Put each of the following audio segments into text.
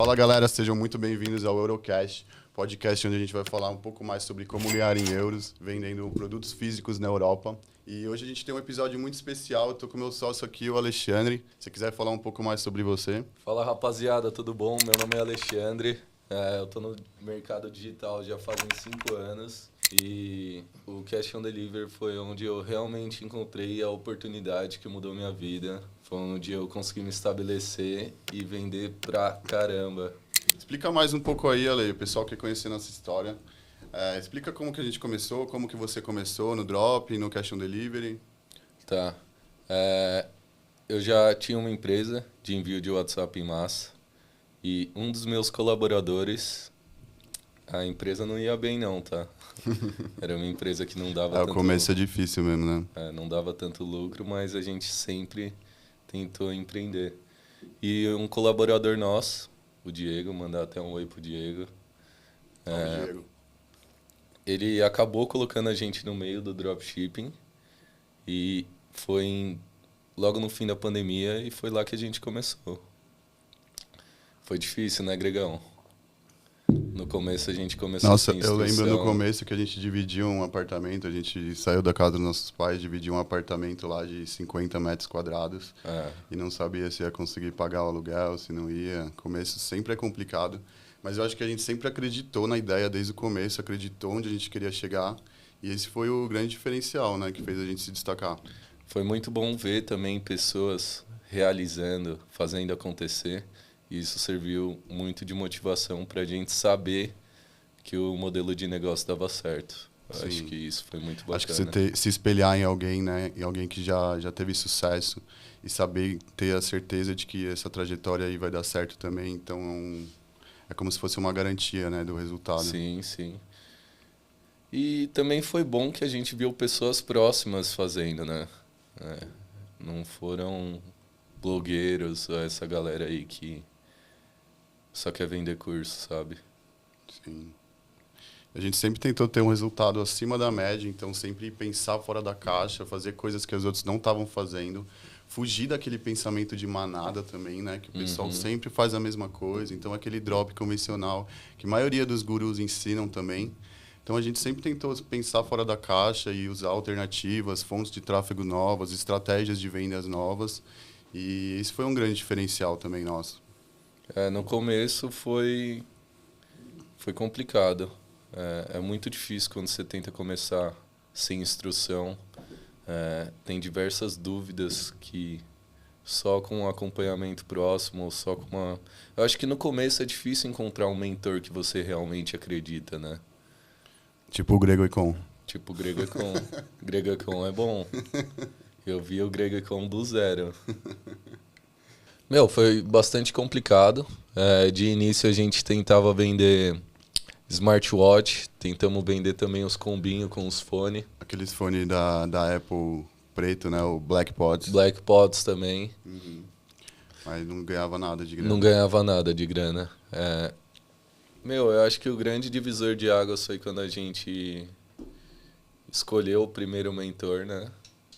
Fala galera, sejam muito bem-vindos ao Eurocast, podcast onde a gente vai falar um pouco mais sobre como ganhar em euros, vendendo produtos físicos na Europa. E hoje a gente tem um episódio muito especial, eu tô com o meu sócio aqui, o Alexandre. Se você quiser falar um pouco mais sobre você. Fala rapaziada, tudo bom? Meu nome é Alexandre, eu tô no mercado digital já faz uns 5 anos e o Cash on Deliver foi onde eu realmente encontrei a oportunidade que mudou minha vida. Foi onde eu consegui me estabelecer e vender pra caramba. Explica mais um pouco aí, Ale, o pessoal quer conhecer nossa história. Explica como que a gente começou, como que você começou no Drop, no Cash on Delivery. Tá. Eu já tinha uma empresa de envio de WhatsApp em massa e um dos meus colaboradores, a empresa não ia bem não, tá? Era uma empresa que não dava O começo é difícil mesmo, né? não dava tanto lucro, mas a gente sempre tentou empreender. E um colaborador nosso, o Diego, mandar até um oi pro Diego, Diego. ele acabou colocando a gente no meio do dropshipping e foi logo no fim da pandemia e foi lá que a gente começou. Foi difícil, né, Gregão? No começo a gente começou Nossa, sem eu lembro no instrução. começo que a gente dividia um apartamento, a gente saiu da casa dos nossos pais, dividia um apartamento lá de 50 metros quadrados e não sabia se ia conseguir pagar o aluguel, se não ia. Começo sempre é complicado, mas eu acho que a gente sempre acreditou na ideia desde o começo, acreditou onde a gente queria chegar e esse foi o grande diferencial, né, que fez a gente se destacar. Foi muito bom ver também pessoas realizando, fazendo acontecer. E isso serviu muito de motivação para a gente saber que o modelo de negócio dava certo. Eu acho que isso foi muito bacana. Acho que você se espelhar em alguém, né, em alguém que já teve sucesso e saber ter a certeza de que essa trajetória aí vai dar certo também. Então, é como se fosse uma garantia, né, do resultado. Sim, sim. E também foi bom que a gente viu pessoas próximas fazendo, né? Não foram blogueiros, essa galera aí que só quer vender curso, sabe? Sim. A gente sempre tentou ter um resultado acima da média, então sempre pensar fora da caixa, fazer coisas que os outros não estavam fazendo, fugir daquele pensamento de manada também, né? Que o pessoal sempre faz a mesma coisa, então aquele drop convencional que a maioria dos gurus ensinam também. Então a gente sempre tentou pensar fora da caixa e usar alternativas, fontes de tráfego novas, estratégias de vendas novas, e isso foi um grande diferencial também nosso. No começo foi complicado. É muito difícil quando você tenta começar sem instrução. Tem diversas dúvidas que só com um acompanhamento próximo ou só com uma... Eu acho que no começo é difícil encontrar um mentor que você realmente acredita, né? Tipo o Grego Econ. Tipo o Grego Econ. Grego Econ é bom. Eu vi o Grego Econ do zero. Foi bastante complicado. De início a gente tentava vender smartwatch, tentamos vender também os combinhos com os fones. Aqueles fones da Apple preto, né? O Black Pods. Black Pods também. Mas não ganhava nada de grana. Não ganhava nada de grana. Eu acho que o grande divisor de águas foi quando a gente escolheu o primeiro mentor, né?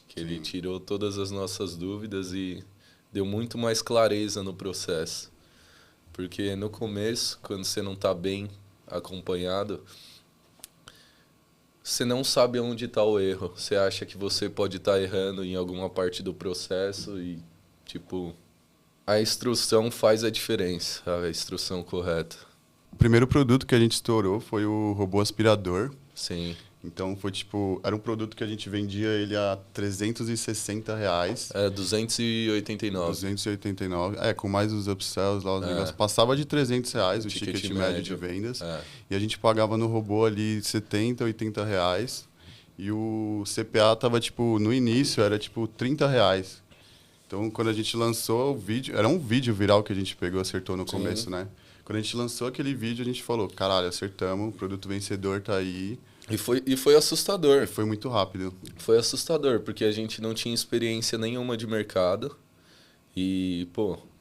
Que ele tirou todas as nossas dúvidas e deu muito mais clareza no processo. Porque no começo, quando você não está bem acompanhado, você não sabe onde está o erro. Você acha que você pode estar errando em alguma parte do processo e, a instrução faz a diferença, a instrução correta. O primeiro produto que a gente estourou foi o robô aspirador. Sim. Então foi era um produto que a gente vendia ele a R$360. 289. 289. Com mais os upsells lá, os negócios. Passava de R$300 o ticket médio de vendas. E a gente pagava no robô ali R$70, R$80. E o CPA tava, no início era R$30. Então, quando a gente lançou o vídeo... Era um vídeo viral que a gente pegou, acertou no começo, né? Quando a gente lançou aquele vídeo, a gente falou, caralho, acertamos, o produto vencedor tá aí. E foi assustador. Foi muito rápido. Foi assustador, porque a gente não tinha experiência nenhuma de mercado. E,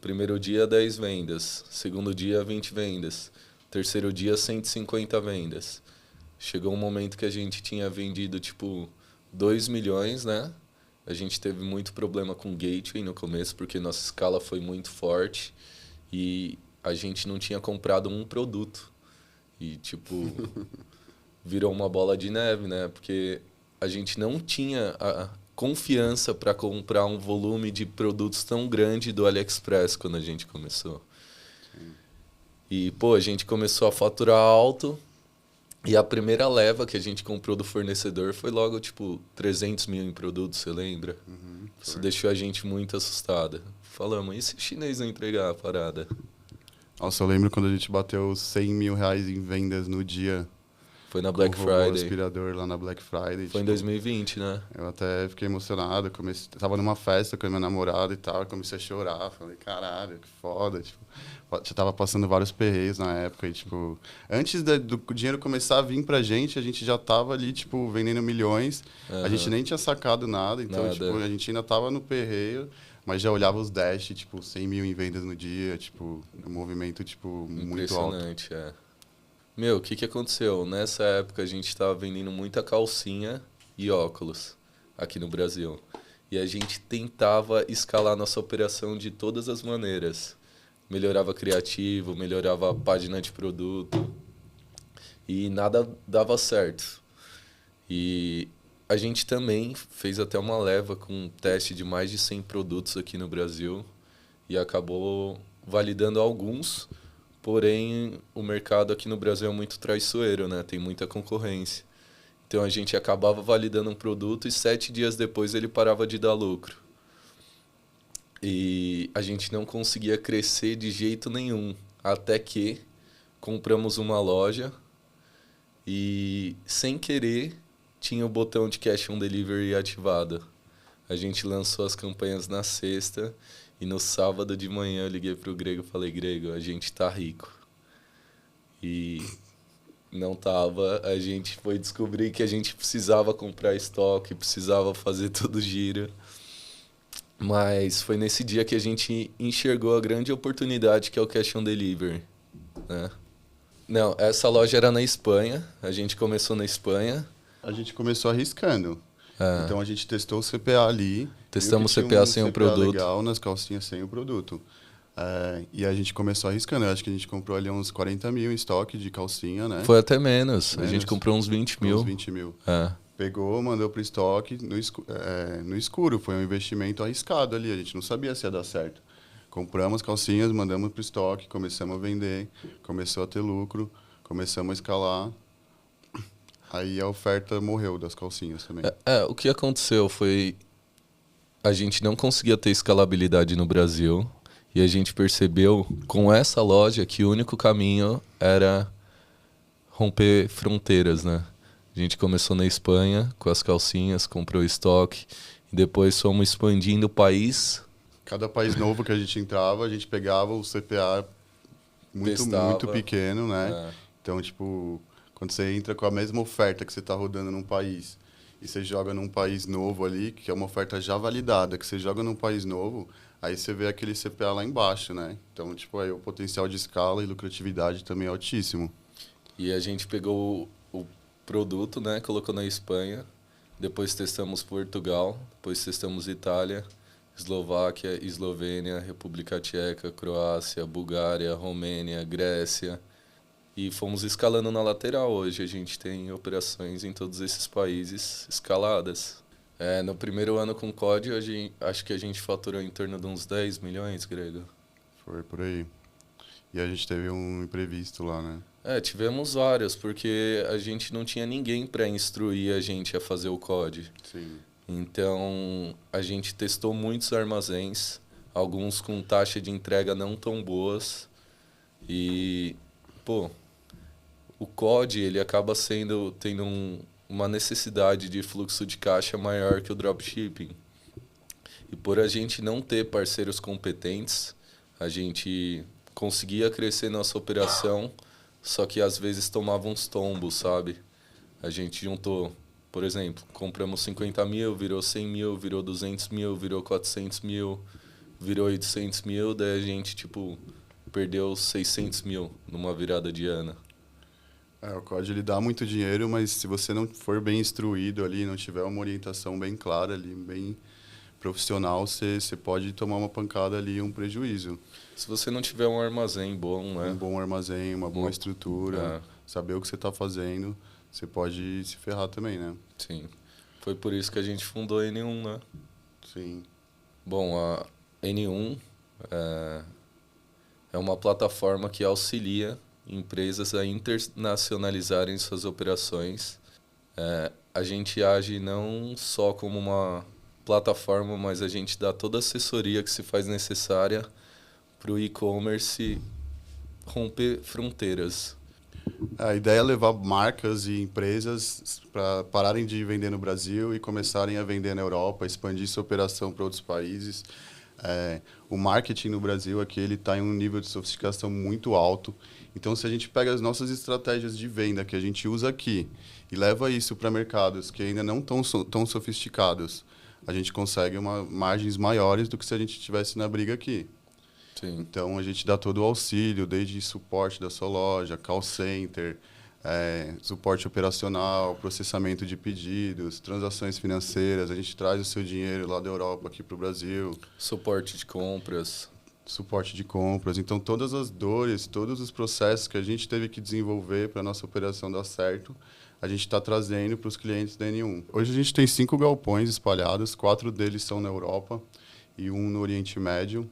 primeiro dia 10 vendas, segundo dia 20 vendas, terceiro dia 150 vendas. Chegou um momento que a gente tinha vendido, 2 milhões, né? A gente teve muito problema com gateway no começo, porque nossa escala foi muito forte. E a gente não tinha comprado um produto. E, tipo, virou uma bola de neve, né? Porque a gente não tinha a confiança para comprar um volume de produtos tão grande do AliExpress quando a gente começou. Sim. E, pô, a gente começou a faturar alto. E a primeira leva que a gente comprou do fornecedor foi logo, tipo, 300 mil em produtos, você lembra? Isso deixou a gente muito assustada. Falamos, e se o chinês não entregar a parada? Nossa, eu lembro quando a gente bateu 100 mil reais em vendas no dia. Foi na Com Black o robô Friday. aspirador lá na Black Friday. Foi em 2020, né? Eu até fiquei emocionado. Tava numa festa com a minha namorada e tal. Comecei a chorar. Falei, caralho, que foda. Tipo, já tava passando vários perreios na época. E, tipo, antes do dinheiro começar a vir pra gente, a gente já tava ali, tipo, vendendo milhões. A gente nem tinha sacado nada. Então, Nada. tipo, a gente ainda tava no perreio. Mas já olhava os dash, tipo, 100 mil em vendas no dia. Tipo, um movimento, tipo, muito alto. Impressionante, é. Meu, o que que aconteceu? Nessa época a gente estava vendendo muita calcinha e óculos aqui no Brasil. E a gente tentava escalar nossa operação de todas as maneiras. Melhorava criativo, melhorava a página de produto. E nada dava certo. E a gente também fez até uma leva com um teste de mais de 100 produtos aqui no Brasil. E acabou validando alguns. Porém, o mercado aqui no Brasil é muito traiçoeiro, né? Tem muita concorrência. Então a gente acabava validando um produto e 7 dias depois ele parava de dar lucro. E a gente não conseguia crescer de jeito nenhum. Até que compramos uma loja e, sem querer, tinha o botão de Cash on Delivery ativado. A gente lançou as campanhas na sexta. E no sábado de manhã eu liguei pro Grego e falei, Grego, a gente tá rico. E não tava, a gente foi descobrir que a gente precisava comprar estoque, precisava fazer tudo giro. Mas foi nesse dia que a gente enxergou a grande oportunidade que é o Cash on Delivery, né? Não, essa loja era na Espanha, a gente começou na Espanha. A gente começou arriscando. Então a gente testou o CPA ali. Testamos viu que CPA tinha sem o CPA produto. legal nas calcinhas sem o produto. E a gente começou arriscando. Eu acho que a gente comprou ali uns 40 mil em estoque de calcinha, né? Foi até menos. A gente comprou uns 20 mil. Uns 20 mil. É. Pegou, mandou pro estoque no escuro. Foi um investimento arriscado ali. A gente não sabia se ia dar certo. Compramos calcinhas, mandamos pro estoque, começamos a vender, começou a ter lucro, começamos a escalar. Aí a oferta morreu das calcinhas também. O que aconteceu foi a gente não conseguia ter escalabilidade no Brasil e a gente percebeu com essa loja que o único caminho era romper fronteiras, né? A gente começou na Espanha com as calcinhas, comprou estoque e depois fomos expandindo o país. Cada país novo que a gente entrava, a gente pegava o CPA muito pequeno, né? Então, tipo, quando você entra com a mesma oferta que você está rodando num país e você joga num país novo ali, que é uma oferta já validada, que você joga num país novo, aí você vê aquele CPA lá embaixo, né? Então, tipo, aí o potencial de escala e lucratividade também é altíssimo. E a gente pegou o produto, né? Colocou na Espanha, depois testamos Portugal, depois testamos Itália, Eslováquia, Eslovênia, República Tcheca, Croácia, Bulgária, Romênia, Grécia. E fomos escalando na lateral. Hoje a gente tem operações em todos esses países escaladas. No primeiro ano com COD, acho que a gente faturou em torno de uns 10 milhões, Grego. Foi por aí. E a gente teve um imprevisto lá, né? Tivemos vários, porque a gente não tinha ninguém para instruir a gente a fazer o COD. Sim. Então, a gente testou muitos armazéns, alguns com taxa de entrega não tão boas. E, pô, o COD ele acaba tendo uma necessidade de fluxo de caixa maior que o dropshipping. E por a gente não ter parceiros competentes, a gente conseguia crescer nossa operação, só que às vezes tomava uns tombos, sabe? A gente juntou, por exemplo, compramos 50 mil, virou 100 mil, virou 200 mil, virou 400 mil, virou 800 mil, daí a gente, tipo, perdeu 600 mil numa virada de ano. O COD ele dá muito dinheiro, mas se você não for bem instruído ali, não tiver uma orientação bem clara ali, bem profissional, você pode tomar uma pancada ali, um prejuízo. Se você não tiver um armazém bom, né? Um bom armazém, uma boa estrutura, É, saber o que você está fazendo, você pode se ferrar também, né? sim. Foi por isso que a gente fundou a N1, né? Sim. Bom, a N1 é uma plataforma que auxilia empresas a internacionalizarem suas operações. A gente age não só como uma plataforma, mas a gente dá toda a assessoria que se faz necessária para o e-commerce romper fronteiras. A ideia é levar marcas e empresas para pararem de vender no Brasil e começarem a vender na Europa, expandir sua operação para outros países. O marketing no Brasil aqui ele está em um nível de sofisticação muito alto. Então, se a gente pega as nossas estratégias de venda que a gente usa aqui e leva isso para mercados que ainda não estão tão sofisticados, a gente consegue margens maiores do que se a gente estivesse na briga aqui. Sim. Então, a gente dá todo o auxílio, desde suporte da sua loja, call center, suporte operacional, processamento de pedidos, transações financeiras. A gente traz o seu dinheiro lá da Europa aqui para o Brasil. Suporte de compras. Suporte de compras. Então, todas as dores, todos os processos que a gente teve que desenvolver para a nossa operação dar certo, a gente está trazendo para os clientes da N1. Hoje a gente tem 5 galpões espalhados, 4 deles são na Europa e um no Oriente Médio.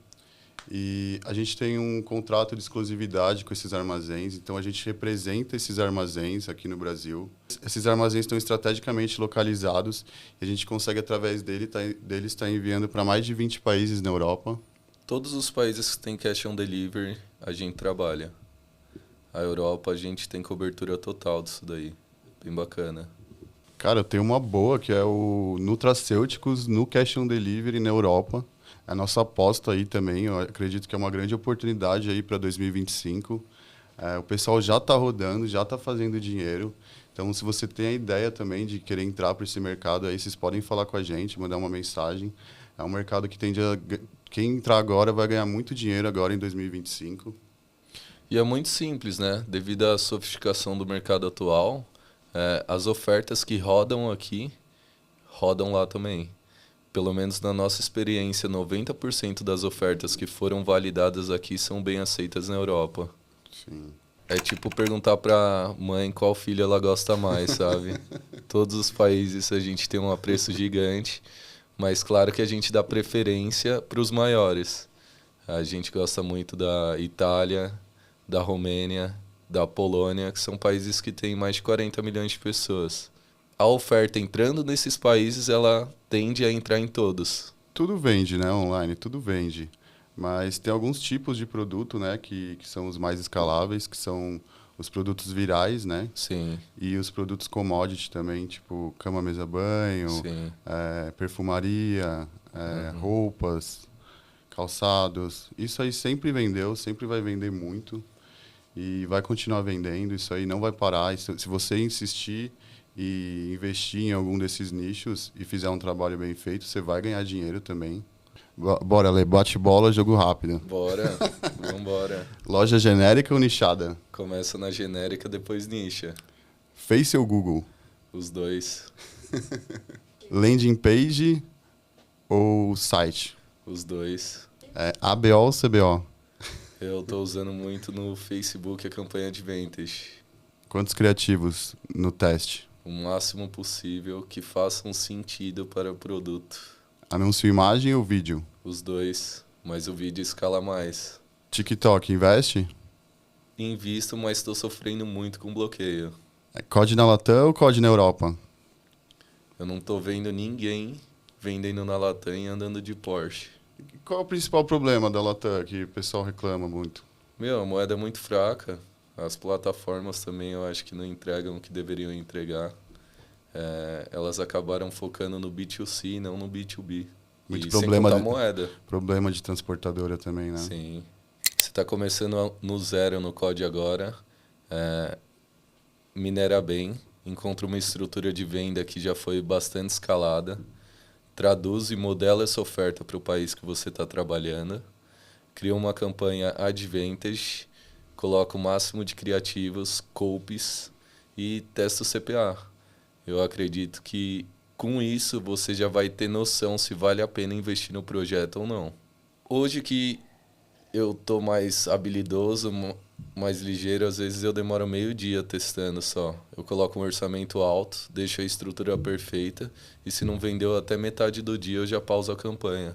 E a gente tem um contrato de exclusividade com esses armazéns, então a gente representa esses armazéns aqui no Brasil. Esses armazéns estão estrategicamente localizados e a gente consegue, através deles, estar enviando para mais de 20 países na Europa. Todos os países que têm cash on delivery, a gente trabalha. A Europa, a gente tem cobertura total disso daí. Bem bacana. Cara, eu tenho uma boa, que é o Nutracêuticos no cash on delivery na Europa. A nossa aposta aí também, eu acredito que é uma grande oportunidade aí para 2025. O pessoal já está rodando, já está fazendo dinheiro. Então, se você tem a ideia também de querer entrar para esse mercado, aí vocês podem falar com a gente, mandar uma mensagem. É um mercado que tende a... Quem entrar agora vai ganhar muito dinheiro agora em 2025. E é muito simples, né? Devido à sofisticação do mercado atual, as ofertas que rodam aqui, rodam lá também. Pelo menos na nossa experiência, 90% das ofertas que foram validadas aqui são bem aceitas na Europa. Sim. É tipo perguntar pra mãe qual filho ela gosta mais, sabe? Todos os países a gente tem um apreço gigante, mas claro que a gente dá preferência para os maiores. A gente gosta muito da Itália, da Romênia, da Polônia, que são países que têm mais de 40 milhões de pessoas. A oferta entrando nesses países, ela tende a entrar em todos. Tudo vende, né? Online, tudo vende. Mas tem alguns tipos de produto, né? Que são os mais escaláveis, que são os produtos virais, né? Sim. E os produtos commodity também, tipo cama, mesa, banho, Sim. Perfumaria, roupas, calçados. Isso aí sempre vendeu, sempre vai vender muito. E vai continuar vendendo, isso aí não vai parar. Se você insistir e investir em algum desses nichos e fizer um trabalho bem feito, você vai ganhar dinheiro também. Bora, Lê, bate-bola, jogo rápido. Bora, vambora. Loja genérica ou nichada? Começa na genérica, depois nicha. Face ou Google? Os dois. Landing page ou site? Os dois. ABO ou CBO? Eu tô usando muito no Facebook a campanha de ventas. Quantos criativos no teste? O máximo possível que façam sentido para o produto. Anúncio imagem ou vídeo? Os dois, mas o vídeo escala mais. TikTok, investe? Invisto, mas estou sofrendo muito com bloqueio. COD na Latam ou COD na Europa? Eu não tô vendo ninguém vendendo na Latam e andando de Porsche. Qual é o principal problema da Latam que o pessoal reclama muito? A moeda é muito fraca. As plataformas também eu acho que não entregam o que deveriam entregar. Elas acabaram focando no B2C e não no B2B. Muito e problema sem contar moeda. Problema de transportadora também, né? Sim. Você está começando no zero no COD agora. Minera bem. Encontra uma estrutura de venda que já foi bastante escalada. Traduz e modela essa oferta para o país que você está trabalhando. Cria uma campanha advantage. Coloca o máximo de criativos, copies e testa o CPA. Eu acredito que com isso você já vai ter noção se vale a pena investir no projeto ou não. Hoje que eu tô mais habilidoso, mais ligeiro, às vezes eu demoro meio dia testando só. Eu coloco um orçamento alto, deixo a estrutura perfeita e se não vendeu até metade do dia eu já pauso a campanha.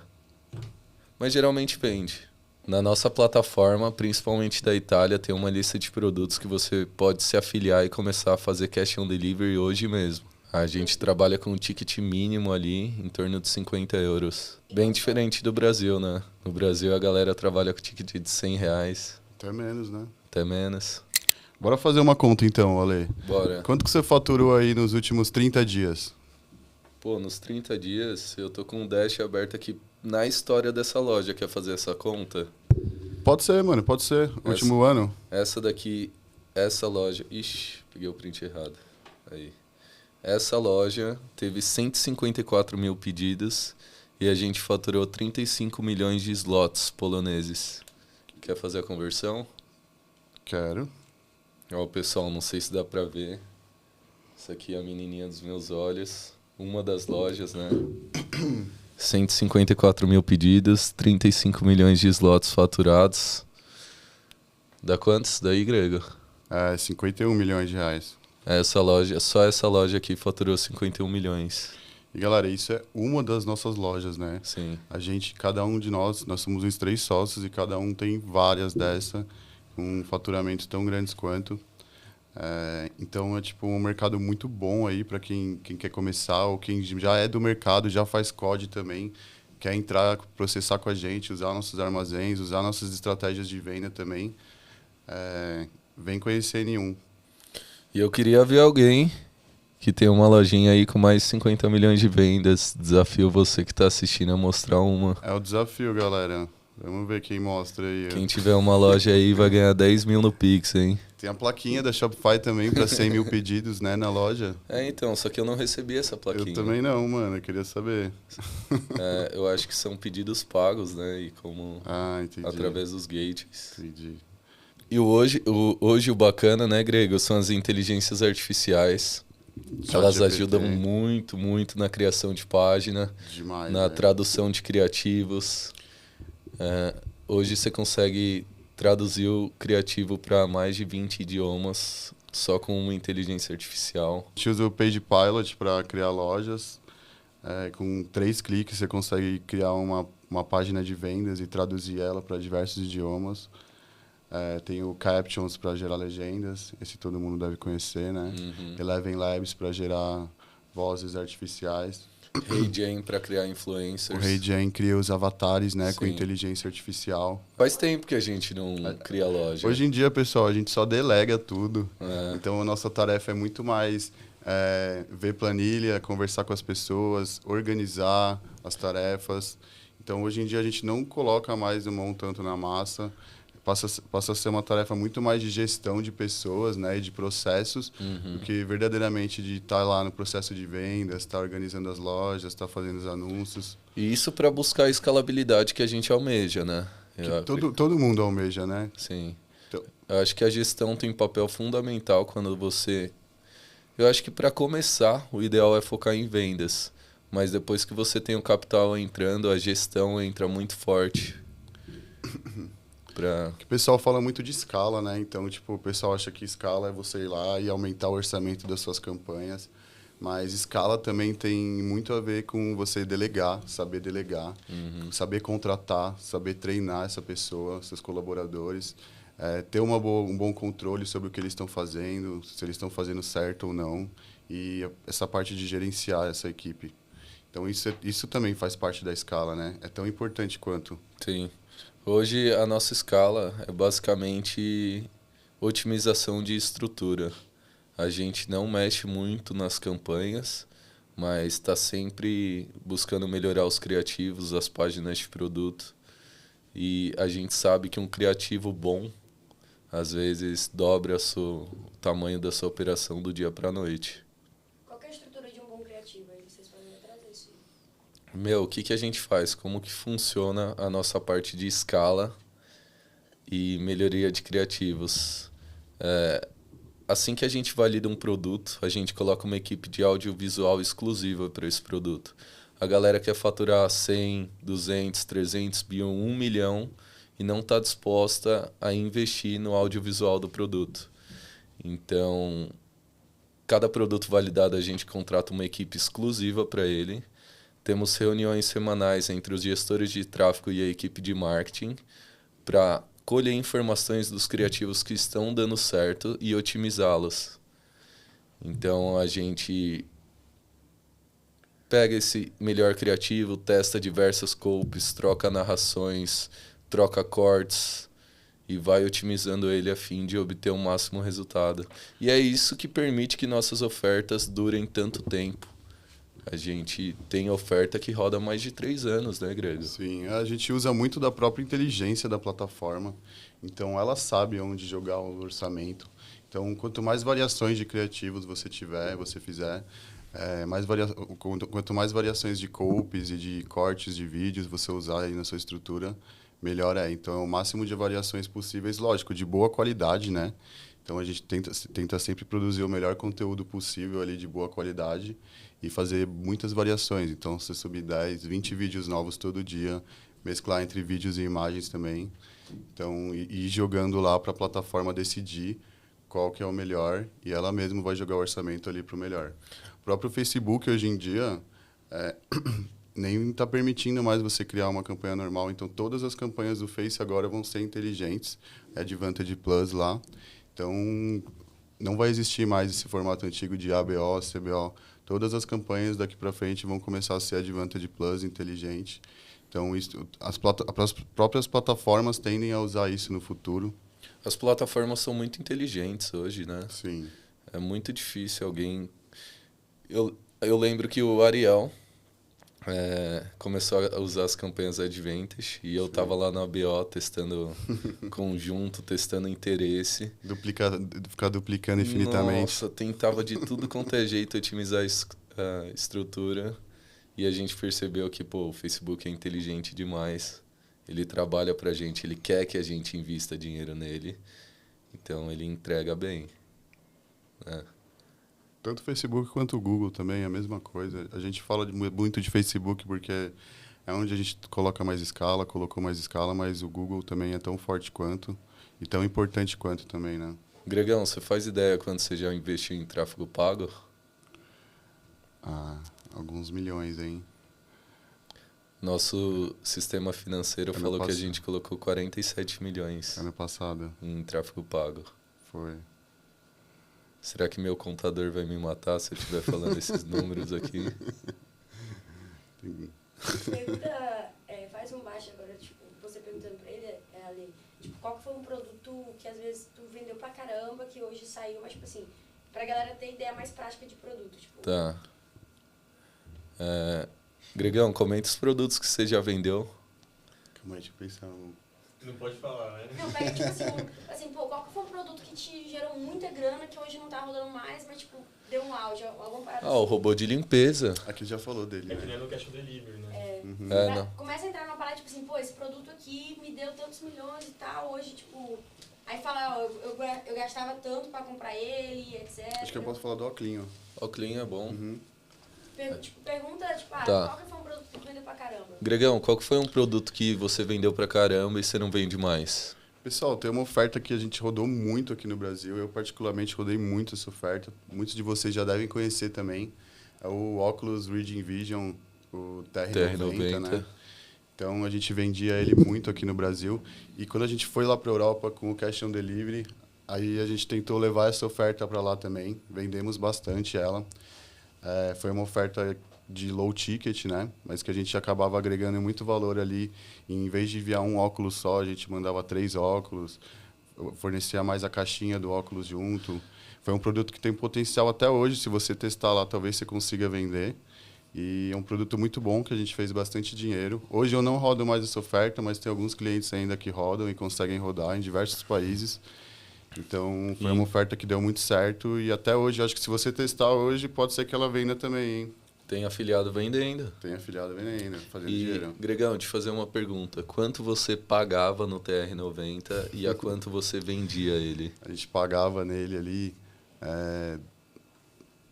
Mas geralmente vende. Na nossa plataforma, principalmente da Itália, tem uma lista de produtos que você pode se afiliar e começar a fazer cash on delivery hoje mesmo. A gente trabalha com um ticket mínimo ali, em torno de 50 euros. Bem diferente do Brasil, né? No Brasil a galera trabalha com ticket de 100 reais. Até menos, né? Até menos. Bora fazer uma conta então, Ale. Bora. Quanto que você faturou aí nos últimos 30 dias? Pô, nos 30 dias eu tô com um dash aberto aqui na história dessa loja. Quer fazer essa conta? Pode ser, mano, pode ser. Último ano? Essa daqui, essa loja... Ixi, peguei o print errado. Aí. Essa loja teve 154 mil pedidos e a gente faturou 35 milhões de slots poloneses. Quer fazer a conversão? Quero. Ó, pessoal, não sei se dá pra ver. Essa aqui é a menininha dos meus olhos. Uma das lojas, né? 154 mil pedidos, 35 milhões de slots faturados. Dá quantos daí, Grego? 51 milhões de reais. Essa loja, só essa loja aqui faturou 51 milhões. E galera, isso é uma das nossas lojas, né? Sim. A gente, cada um de nós somos os 3 sócios e cada um tem várias dessa, com faturamentos tão grandes quanto. Então é tipo um mercado muito bom aí para quem quer começar ou quem já é do mercado, já faz COD também, quer entrar, processar com a gente, usar nossos armazéns, usar nossas estratégias de venda também. Vem conhecer N1. E eu queria ver alguém que tem uma lojinha aí com mais de 50 milhões de vendas. Desafio você que está assistindo a mostrar uma. É o desafio, galera. Vamos ver quem mostra aí. Quem tiver uma loja aí vai ganhar 10 mil no Pix, hein? Tem a plaquinha da Shopify também para 100 mil pedidos, né, na loja. Então, só que eu não recebi essa plaquinha. Eu também não, mano. Eu queria saber. Eu acho que são pedidos pagos, né? E como entendi. através dos gates. Entendi. E hoje o bacana, né, Grego, são as inteligências artificiais. Elas ajudam muito, muito na criação de página, demais, na tradução de criativos. Hoje você consegue traduzir o criativo para mais de 20 idiomas só com uma inteligência artificial. A gente usa o Page Pilot para criar lojas. Com 3 cliques você consegue criar uma página de vendas e traduzir ela para diversos idiomas. Tem o Captions para gerar legendas, esse todo mundo deve conhecer, né? Eleven Labs para gerar vozes artificiais. HeyGen para criar influencers. O HeyGen cria os avatares, né, Sim. com inteligência artificial. Faz tempo que a gente não cria loja. Hoje em dia, pessoal, a gente só delega tudo. Então a nossa tarefa é muito mais ver planilha, conversar com as pessoas, organizar as tarefas. Então hoje em dia a gente não coloca mais a mão tanto na massa. Passa a ser uma tarefa muito mais de gestão de pessoas, né, e de processos, do que verdadeiramente de estar lá no processo de vendas, estar organizando as lojas, estar fazendo os anúncios. E isso para buscar a escalabilidade que a gente almeja, né? Todo mundo almeja, né? Sim. Então, eu acho que a gestão tem papel fundamental quando você... Eu acho que para começar, o ideal é focar em vendas. Mas depois que você tem o capital entrando, a gestão entra muito forte. O pessoal fala muito de escala, né? Então, tipo, o pessoal acha que escala é você ir lá e aumentar o orçamento das suas campanhas. Mas escala também tem muito a ver com você delegar, saber contratar, saber treinar essa pessoa, seus colaboradores, ter um bom controle sobre o que eles estão fazendo, se eles estão fazendo certo ou não, e essa parte de gerenciar essa equipe. Então, isso também faz parte da escala, né? É tão importante quanto. Sim. Hoje a nossa escala é basicamente otimização de estrutura. A gente não mexe muito nas campanhas, mas está sempre buscando melhorar os criativos, as páginas de produto. E a gente sabe que um criativo bom, às vezes, dobra o tamanho da sua operação do dia para a noite. Qual que é a estrutura de um bom criativo? Aí vocês podem trazer isso. O que a gente faz? Como que funciona a nossa parte de escala e melhoria de criativos? assim que a gente valida um produto, a gente coloca uma equipe de audiovisual exclusiva para esse produto. A galera quer faturar 100, 200, 300 mil, 1 milhão e não está disposta a investir no audiovisual do produto. Então, cada produto validado a gente contrata uma equipe exclusiva para ele. Temos reuniões semanais entre os gestores de tráfego e a equipe de marketing para colher informações dos criativos que estão dando certo e otimizá-los. Então, a gente pega esse melhor criativo, testa diversas copes, troca narrações, troca cortes e vai otimizando ele a fim de obter o máximo resultado. E é isso que permite que nossas ofertas durem tanto tempo. A gente tem oferta que roda mais de 3 anos, né, Grego? Sim, a gente usa muito da própria inteligência da plataforma. Então, ela sabe onde jogar o orçamento. Então, quanto mais variações de criativos você tiver, você fizer, quanto mais variações de copes e de cortes de vídeos você usar aí na sua estrutura, melhor é. Então, é o máximo de variações possíveis, lógico, de boa qualidade, né? Então, a gente tenta sempre produzir o melhor conteúdo possível ali de boa qualidade e fazer muitas variações. Então, você subir 10, 20 vídeos novos todo dia, mesclar entre vídeos e imagens também. Então, ir jogando lá para a plataforma decidir qual que é o melhor e ela mesma vai jogar o orçamento ali para o melhor. O próprio Facebook, hoje em dia, nem está permitindo mais você criar uma campanha normal. Então, todas as campanhas do Face agora vão ser inteligentes. É Advantage Plus lá. Então, não vai existir mais esse formato antigo de ABO, CBO. Todas as campanhas daqui para frente vão começar a ser Advantage Plus, inteligente. Então, as próprias plataformas tendem a usar isso no futuro. As plataformas são muito inteligentes hoje, né? Sim. É muito difícil alguém... Eu lembro que o Ariel começou a usar as campanhas Advantage e eu estava lá na BO testando conjunto, testando interesse. Ficar duplicando infinitamente. Nossa, tentava de tudo quanto é jeito otimizar a estrutura e a gente percebeu que o Facebook é inteligente demais. Ele trabalha pra gente, ele quer que a gente invista dinheiro nele, então ele entrega bem. Tanto o Facebook quanto o Google também é a mesma coisa. A gente fala muito de Facebook porque é onde a gente coloca mais escala, colocou mais escala, mas o Google também é tão forte quanto e tão importante quanto também, né? Gregão, você faz ideia quando você já investiu em tráfego pago? Alguns milhões, hein? Nosso sistema financeiro falou que a gente colocou 47 milhões ano passado em tráfego pago. Foi. Será que meu contador vai me matar se eu estiver falando esses números aqui? Pergunta, faz um baixo agora, tipo, você perguntando pra ele, Ale, tipo, qual que foi um produto que às vezes tu vendeu pra caramba, que hoje saiu, mas tipo assim, pra galera ter ideia mais prática de produto, tipo... Tá. Gregão, comenta os produtos que você já vendeu. Calma aí, deixa eu pensar. Não pode falar, né? Não, pega tipo assim, pô, qual que foi um produto que te gerou muita grana, que hoje não tá rodando mais, mas tipo, deu um auge, alguma parada O robô de limpeza. Aqui já falou dele, É que né? nem no cash on delivery, né? Não. Começa a entrar numa parada, tipo assim, pô, esse produto aqui me deu tantos milhões e tal, hoje, tipo... Aí fala, eu gastava tanto pra comprar ele, etc. Acho que eu posso falar do Oclinho. O Clean é bom. Pergunta, tipo, Tá. qual que foi um produto que tu vendeu pra caramba? Gregão, qual que foi um produto que você vendeu pra caramba e você não vende mais? Pessoal, tem uma oferta que a gente rodou muito aqui no Brasil. Eu, particularmente, rodei muito essa oferta. Muitos de vocês já devem conhecer também. É o Oculus Reading Vision, o TR90, né? Então, a gente vendia ele muito aqui no Brasil. E quando a gente foi lá para a Europa com o Cash on Delivery, aí a gente tentou levar essa oferta para lá também. Vendemos bastante ela. Foi uma oferta de low ticket, né? Mas que a gente acabava agregando muito valor ali. E em vez de enviar um óculos só, a gente mandava 3 óculos, fornecia mais a caixinha do óculos junto. Foi um produto que tem potencial até hoje. Se você testar lá, talvez você consiga vender. E é um produto muito bom que a gente fez bastante dinheiro. Hoje eu não rodo mais essa oferta, mas tem alguns clientes ainda que rodam e conseguem rodar em diversos países. Então, foi uma oferta que deu muito certo e até hoje, acho que se você testar hoje, pode ser que ela venda também, hein? Tem afiliado vendendo. Tem afiliado vendendo, fazendo E, dinheiro. Gregão, te fazer uma pergunta. Quanto você pagava no TR90 e a quanto você vendia ele? A gente pagava nele ali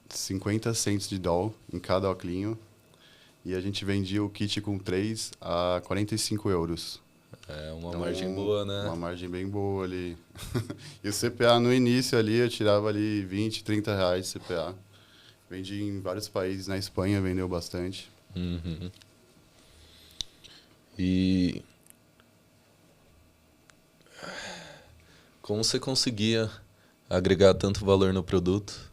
50 cents de doll em cada óculinho. E a gente vendia o kit com 3 a 45 euros. É uma margem boa, né? Uma margem bem boa ali. E o CPA no início ali, eu tirava ali 20, 30 reais de CPA. Vendi em vários países, na Espanha vendeu bastante. Uhum. E como você conseguia agregar tanto valor no produto?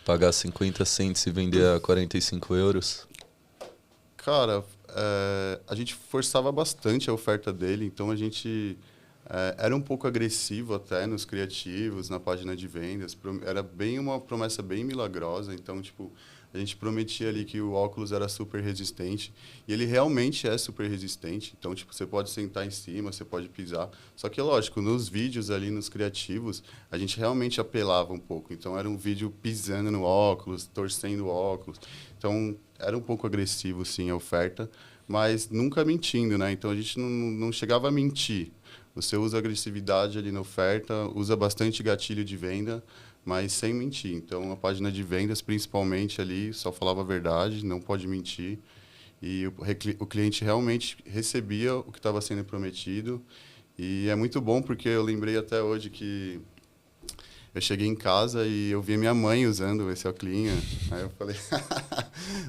Pagar 50 cents e vender a 45 euros? Cara, a gente forçava bastante a oferta dele, então a gente era um pouco agressivo até nos criativos, na página de vendas. Era bem uma promessa bem milagrosa, então, tipo, a gente prometia ali que o óculos era super resistente, e ele realmente é super resistente, então, tipo, você pode sentar em cima, você pode pisar. Só que, lógico, nos vídeos ali, nos criativos, a gente realmente apelava um pouco. Então, era um vídeo pisando no óculos, torcendo o óculos. Então, era um pouco agressivo, sim, a oferta, mas nunca mentindo, né? Então, a gente não chegava a mentir. Você usa agressividade ali na oferta, usa bastante gatilho de venda, mas sem mentir. Então, a página de vendas, principalmente ali, só falava a verdade, não pode mentir. E o cliente realmente recebia o que estava sendo prometido. E é muito bom, porque eu lembrei até hoje que eu cheguei em casa e eu vi minha mãe usando esse óculos. Aí eu falei,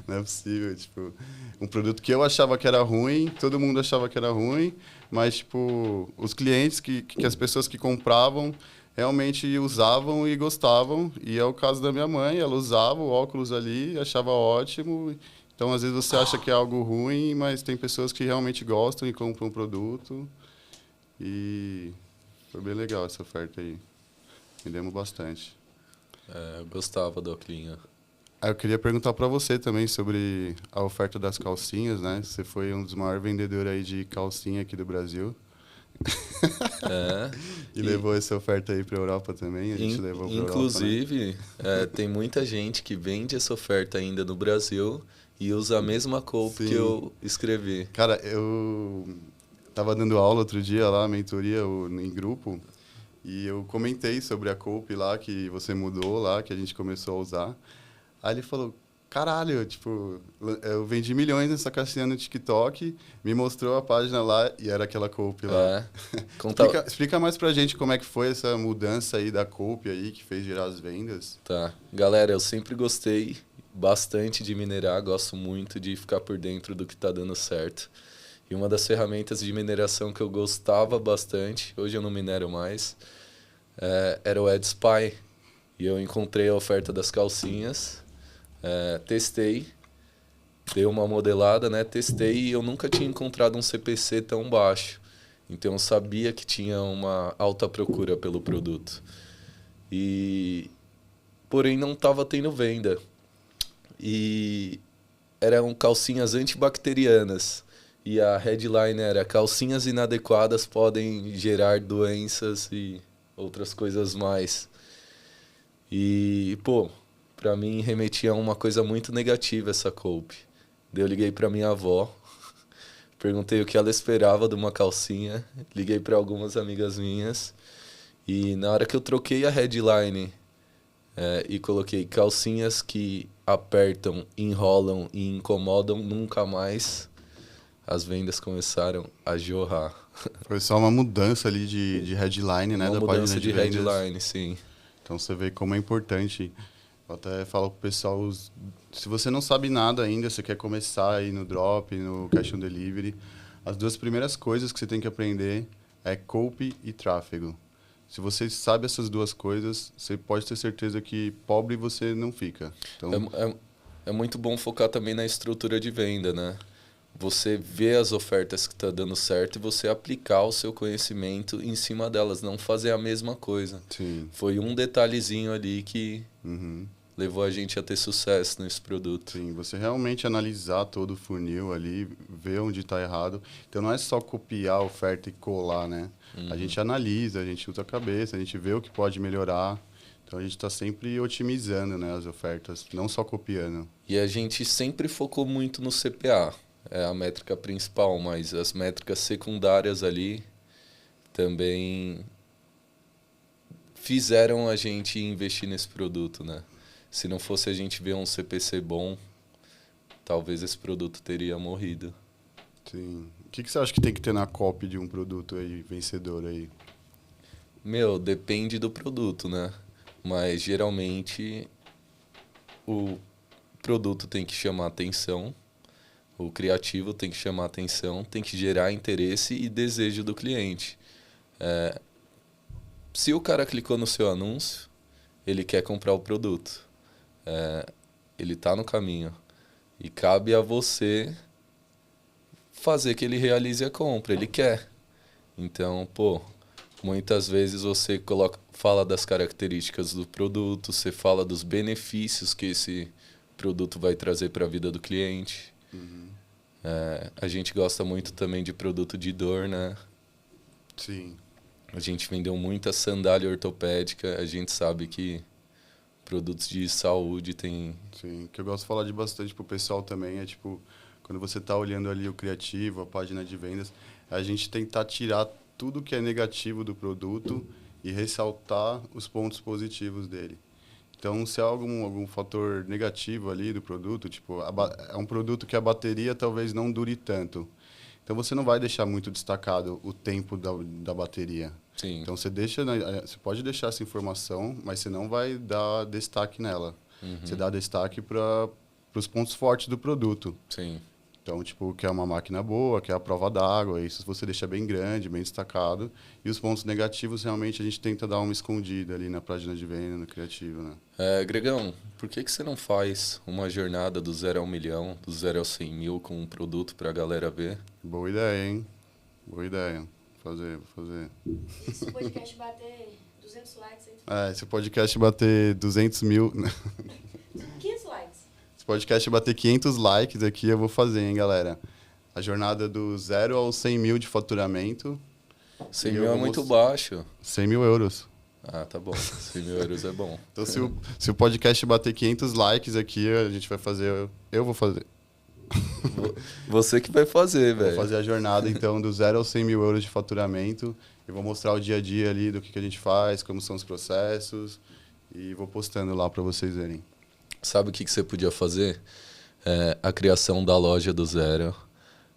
não é possível. Tipo, um produto que eu achava que era ruim, todo mundo achava que era ruim, mas tipo, os clientes, que as pessoas que compravam, realmente usavam e gostavam. E é o caso da minha mãe, ela usava o óculos ali, achava ótimo. Então, às vezes você acha que é algo ruim, mas tem pessoas que realmente gostam e compram o produto. E foi bem legal essa oferta aí. Vendemos bastante. Eu gostava do óculos. Eu queria perguntar para você também sobre a oferta das calcinhas, né? Você foi um dos maiores vendedores aí de calcinha aqui do Brasil. E levou essa oferta aí para a Europa também. A gente levou para inclusive, Europa, né? tem muita gente que vende essa oferta ainda no Brasil e usa a mesma copy Sim. que eu escrevi. Cara, eu tava dando aula outro dia lá, mentoria em grupo, e eu comentei sobre a copy lá que você mudou lá, que a gente começou a usar. Aí ele falou, caralho, tipo, eu vendi milhões nessa caixinha no TikTok, me mostrou a página lá e era aquela copy lá. Explica mais pra gente como é que foi essa mudança aí da copy aí, que fez gerar as vendas. Tá. Galera, eu sempre gostei bastante de minerar, gosto muito de ficar por dentro do que tá dando certo. E uma das ferramentas de mineração que eu gostava bastante, hoje eu não minero mais, era o AdSpy. E eu encontrei a oferta das calcinhas, testei, dei uma modelada, né? Testei e eu nunca tinha encontrado um CPC tão baixo. Então eu sabia que tinha uma alta procura pelo produto. Porém não estava tendo venda. E eram calcinhas antibacterianas. E a headline era: calcinhas inadequadas podem gerar doenças e outras coisas mais. E, pô, pra mim remetia a uma coisa muito negativa essa copy. Daí eu liguei pra minha avó, perguntei o que ela esperava de uma calcinha, liguei pra algumas amigas minhas, e na hora que eu troquei a headline e coloquei calcinhas que apertam, enrolam e incomodam nunca mais, as vendas começaram a jorrar. Foi só uma mudança ali de headline, né? Uma da página mudança de vendas. headline, sim. Então você vê como é importante. Eu até falo pro pessoal, se você não sabe nada ainda, você quer começar aí no drop, no cash on delivery, as duas primeiras coisas que você tem que aprender é copy e tráfego. Se você sabe essas duas coisas, você pode ter certeza que pobre você não fica. Então, é muito bom focar também na estrutura de venda, né? Você vê as ofertas que está dando certo e você aplicar o seu conhecimento em cima delas, não fazer a mesma coisa. Sim. Foi um detalhezinho ali que levou a gente a ter sucesso nesse produto. Sim, você realmente analisar todo o funil ali, ver onde está errado. Então não é só copiar a oferta e colar, né? A gente analisa, a gente usa a cabeça, a gente vê o que pode melhorar. Então a gente está sempre otimizando, né, as ofertas, não só copiando. E a gente sempre focou muito no CPA. É a métrica principal, mas as métricas secundárias ali também fizeram a gente investir nesse produto, né? Se não fosse a gente ver um CPC bom, talvez esse produto teria morrido. Sim. O que você acha que tem que ter na copy de um produto aí, vencedor aí? Meu, depende do produto, né? Mas geralmente o produto tem que chamar atenção, o criativo tem que chamar atenção, tem que gerar interesse e desejo do cliente. Se o cara clicou no seu anúncio, ele quer comprar o produto. Ele está no caminho. E cabe a você fazer que ele realize a compra. Ele quer. Então, muitas vezes você fala das características do produto, você fala dos benefícios que esse produto vai trazer para a vida do cliente. Uhum. A gente gosta muito também de produto de dor, né? Sim. A gente vendeu muita sandália ortopédica, a gente sabe que produtos de saúde tem... Sim, o que eu gosto de falar de bastante pro pessoal também é, tipo, quando você tá olhando ali o criativo, a página de vendas, a gente tentar tirar tudo que é negativo do produto e ressaltar os pontos positivos dele. Então, se há algum fator negativo ali do produto, tipo, é um produto que a bateria talvez não dure tanto. Então, você não vai deixar muito destacado o tempo da bateria. Sim. Então, você pode deixar essa informação, mas você não vai dar destaque nela. Uhum. Você dá destaque para os pontos fortes do produto. Sim. Então, tipo, que é uma máquina boa, que é a prova d'água, isso você deixa bem grande, bem destacado. E os pontos negativos, realmente, a gente tenta dar uma escondida ali na página de venda, no criativo, né? Gregão, por que você não faz uma jornada do 0 ao 1 milhão, do 0 ao 100 mil com um produto para a galera ver? Boa ideia, hein? Boa ideia. Vou fazer. Se o podcast bater 200 likes aí. Se o podcast bater 200 mil... 500 likes. Se o podcast bater 500 likes aqui, eu vou fazer, hein, galera? A jornada do 0 ao 100 mil de faturamento. 100 mil é muito baixo. 100 mil euros. Ah, tá bom. 100 mil euros é bom. Então, se o podcast bater 500 likes aqui, a gente vai fazer... Eu vou fazer. Você que vai fazer, velho. Vou fazer a jornada, então, do 0 ao 100 mil euros de faturamento. Eu vou mostrar o dia a dia ali do que a gente faz, como são os processos. E vou postando lá para vocês verem. Sabe o que você podia fazer? A criação da loja do zero,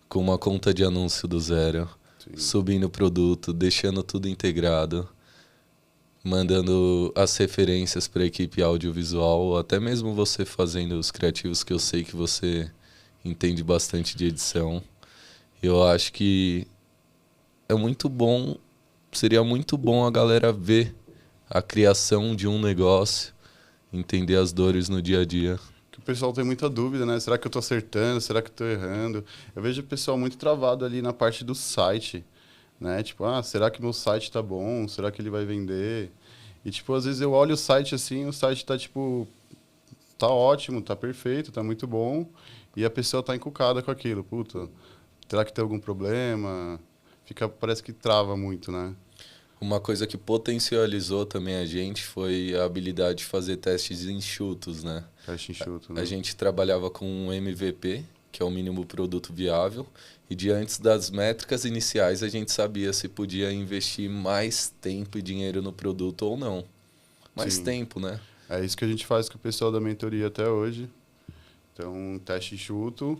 com uma conta de anúncio do zero, Sim. subindo o produto, deixando tudo integrado, mandando as referências para a equipe audiovisual, ou até mesmo você fazendo os criativos, que eu sei que você entende bastante de edição. Eu acho que é muito bom, seria muito bom a galera ver a criação de um negócio, entender as dores no dia a dia. O pessoal tem muita dúvida, né? Será que eu estou acertando? Será que eu estou errando? Eu vejo o pessoal muito travado ali na parte do site, né? Tipo, será que meu site está bom? Será que ele vai vender? E, tipo, às vezes eu olho o site assim, o site está, tipo, tá ótimo, tá perfeito, tá muito bom, e a pessoa tá encucada com aquilo. Puta, será que tem algum problema? Parece que trava muito, né? Uma coisa que potencializou também a gente foi a habilidade de fazer testes enxutos, né? Teste enxuto, né? A gente trabalhava com um MVP, que é o mínimo produto viável, e diante das métricas iniciais a gente sabia se podia investir mais tempo e dinheiro no produto ou não. Mais Sim. tempo, né? É isso que a gente faz com o pessoal da mentoria até hoje. Então, teste enxuto,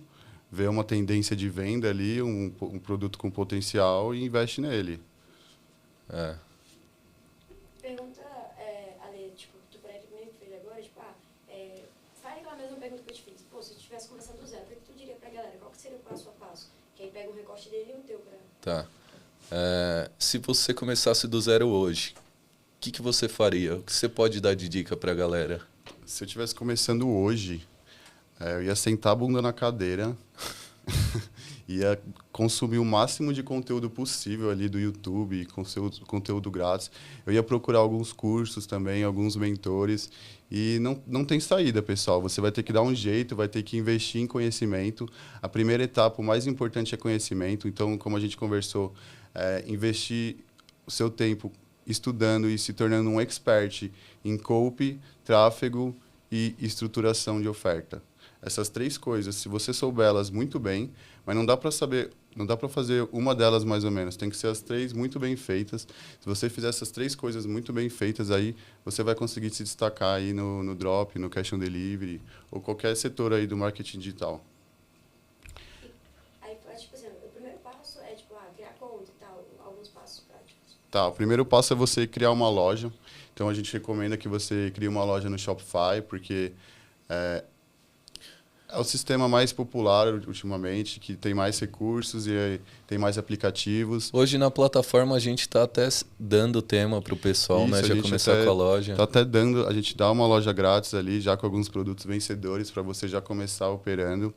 vê uma tendência de venda ali, um produto com potencial e investe nele. Pergunta, Ale, tipo, tu para ele mesmo fez agora, tipo, faz aquela mesma pergunta que eu te fiz. Pô, se tu tivesse começado do zero, o que tu diria pra galera? Qual que seria o passo a passo? Que aí pega um recorte dele e o teu pra... Tá. Se você começasse do zero hoje, o que você faria? O que você pode dar de dica pra galera? Se eu estivesse começando hoje, eu ia sentar a bunda na cadeira, ia consumir o máximo de conteúdo possível ali do YouTube, conteúdo grátis. Eu ia procurar alguns cursos também, alguns mentores. E não tem saída, pessoal. Você vai ter que dar um jeito, vai ter que investir em conhecimento. A primeira etapa, o mais importante é conhecimento. Então, como a gente conversou, investir o seu tempo estudando e se tornando um expert em copy, tráfego e estruturação de oferta. Essas três coisas, se você souber elas muito bem, mas não dá para saber Não dá para fazer uma delas mais ou menos. Tem que ser as 3 muito bem feitas. Se você fizer essas 3 coisas muito bem feitas, aí você vai conseguir se destacar aí no drop, no cash on delivery, ou qualquer setor aí do marketing digital. Aí, tipo assim, o primeiro passo é, tipo, criar conta e tal, alguns passos práticos. Tá, o primeiro passo é você criar uma loja. Então, a gente recomenda que você crie uma loja no Shopify, porque é o sistema mais popular ultimamente, que tem mais recursos e tem mais aplicativos. Hoje na plataforma a gente está até dando tema para o pessoal, Isso, né? Já começar com a loja. Tá até dando, a gente dá uma loja grátis ali, já com alguns produtos vencedores, para você já começar operando.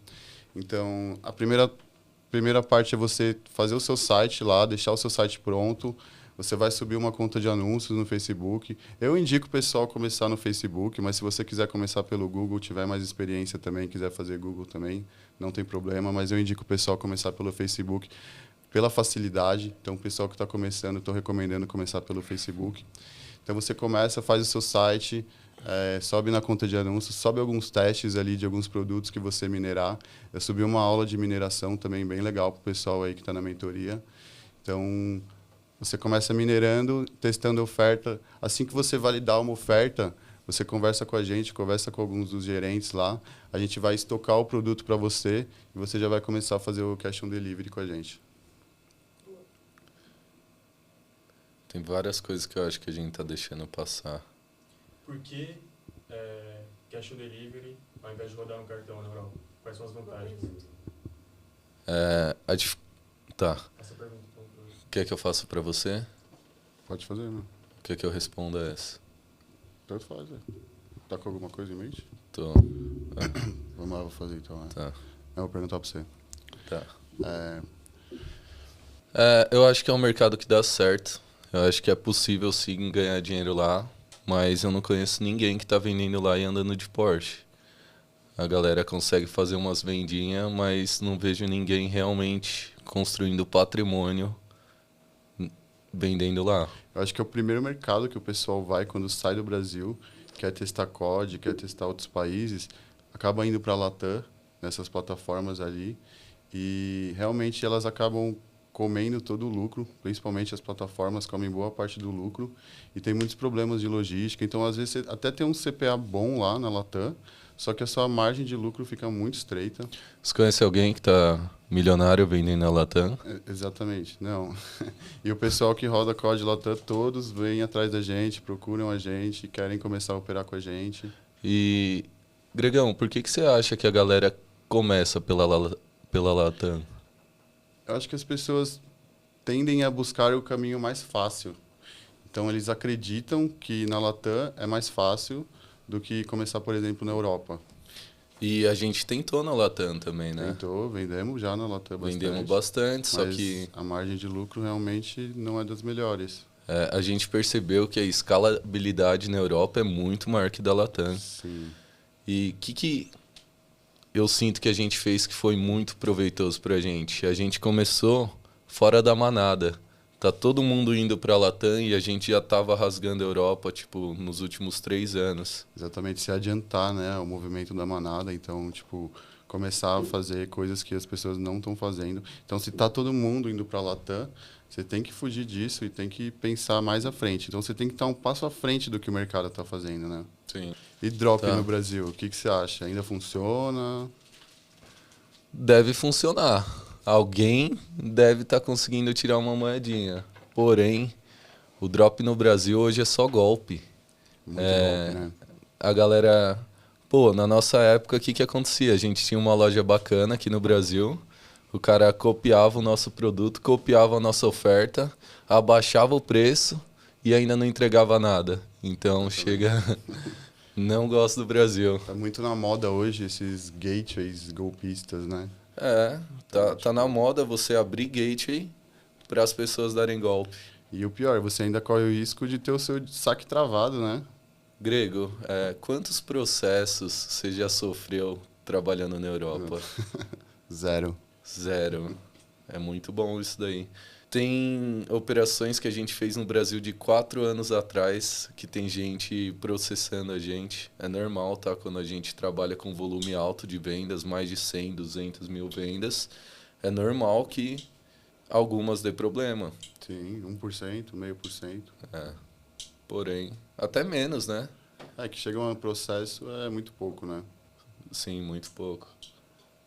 Então, a primeira parte é você fazer o seu site lá, deixar o seu site pronto. Você vai subir uma conta de anúncios no Facebook. Eu indico o pessoal começar no Facebook, mas se você quiser começar pelo Google, tiver mais experiência também, quiser fazer Google também, não tem problema. Mas eu indico o pessoal começar pelo Facebook, pela facilidade. Então, o pessoal que está começando, estou recomendando começar pelo Facebook. Então, você começa, faz o seu site, sobe na conta de anúncios, sobe alguns testes ali de alguns produtos que você minerar. Eu subi uma aula de mineração também bem legal para o pessoal aí que está na mentoria. Então, você começa minerando, testando a oferta. Assim que você validar uma oferta, você conversa com a gente, conversa com alguns dos gerentes lá. A gente vai estocar o produto para você e você já vai começar a fazer o cash on delivery com a gente. Tem várias coisas que eu acho que a gente está deixando passar. Por que cash on delivery ao invés de rodar no cartão, né, Brau? Quais são as vantagens? Tá. Essa pergunta. Quer que eu faça para você? Pode fazer, né? Quer que eu responda essa? Tanto faz, Tá com alguma coisa em mente? Tô. Vamos lá, vou fazer então. Tá. Eu vou perguntar para você. Tá. É, Eu acho que é um mercado que dá certo. Eu acho que é possível sim ganhar dinheiro lá, mas eu não conheço ninguém que tá vendendo lá e andando de Porsche. A galera consegue fazer umas vendinhas, mas não vejo ninguém realmente construindo patrimônio vendendo lá. eu acho que é o primeiro mercado que o pessoal vai quando sai do Brasil, quer testar COD, quer testar outros países, acaba indo para a Latam, nessas plataformas ali, e realmente elas acabam comendo todo o lucro, principalmente as plataformas comem boa parte do lucro, e tem muitos problemas de logística, então às vezes você até tem um CPA bom lá na Latam, só que a sua margem de lucro fica muito estreita. Você conhece alguém que tá milionário vendendo na Latam? Exatamente, não. E o pessoal que roda COD Latam, todos vêm atrás da gente, procuram a gente, querem começar a operar com a gente. E, Gregão, por que você acha que a galera começa pela Latam? Eu acho que as pessoas tendem a buscar o caminho mais fácil. Então, eles acreditam que na Latam é mais fácil do que começar, por exemplo, na Europa. E a gente tentou na Latam também, né? Tentou, vendemos já na Latam bastante. Vendemos bastante, só mas que a margem de lucro realmente não é das melhores. a gente percebeu que a escalabilidade na Europa é muito maior que da Latam. Sim. E o que eu sinto que a gente fez que foi muito proveitoso pra gente? A gente começou fora da manada. Tá todo mundo indo pra Latam e a gente já tava rasgando a Europa, tipo, nos últimos 3 anos. Exatamente, se adiantar, né, o movimento da manada, então, tipo, começar a fazer coisas que as pessoas não estão fazendo. Então, se tá todo mundo indo para a Latam, você tem que fugir disso e tem que pensar mais à frente. Então, você tem que estar um passo à frente do que o mercado está fazendo, né? Sim. E drop Tá. no Brasil, o que você acha? Ainda funciona? Deve funcionar. Alguém deve estar conseguindo tirar uma moedinha. Porém, o drop no Brasil hoje é só golpe. Muito golpe, né? A galera... Pô, na nossa época, o que acontecia? A gente tinha uma loja bacana aqui no Brasil. O cara copiava o nosso produto, copiava a nossa oferta, abaixava o preço e ainda não entregava nada. Então, chega... Não gosto do Brasil. Tá muito na moda hoje esses gateways golpistas, né? Tá na moda você abrir gateway para as pessoas darem golpe. E o pior, você ainda corre o risco de ter o seu saque travado, né? Grego, quantos processos você já sofreu trabalhando na Europa? 0. 0. É muito bom isso daí. Tem operações que a gente fez no Brasil de 4 anos atrás, que tem gente processando a gente. É normal, tá? Quando a gente trabalha com volume alto de vendas, mais de 100, 200 mil vendas. é normal que algumas dê problema. Sim, 1%, 0,5%. É. Porém, até menos, né? É que chega um processo, é muito pouco, né? Sim, muito pouco.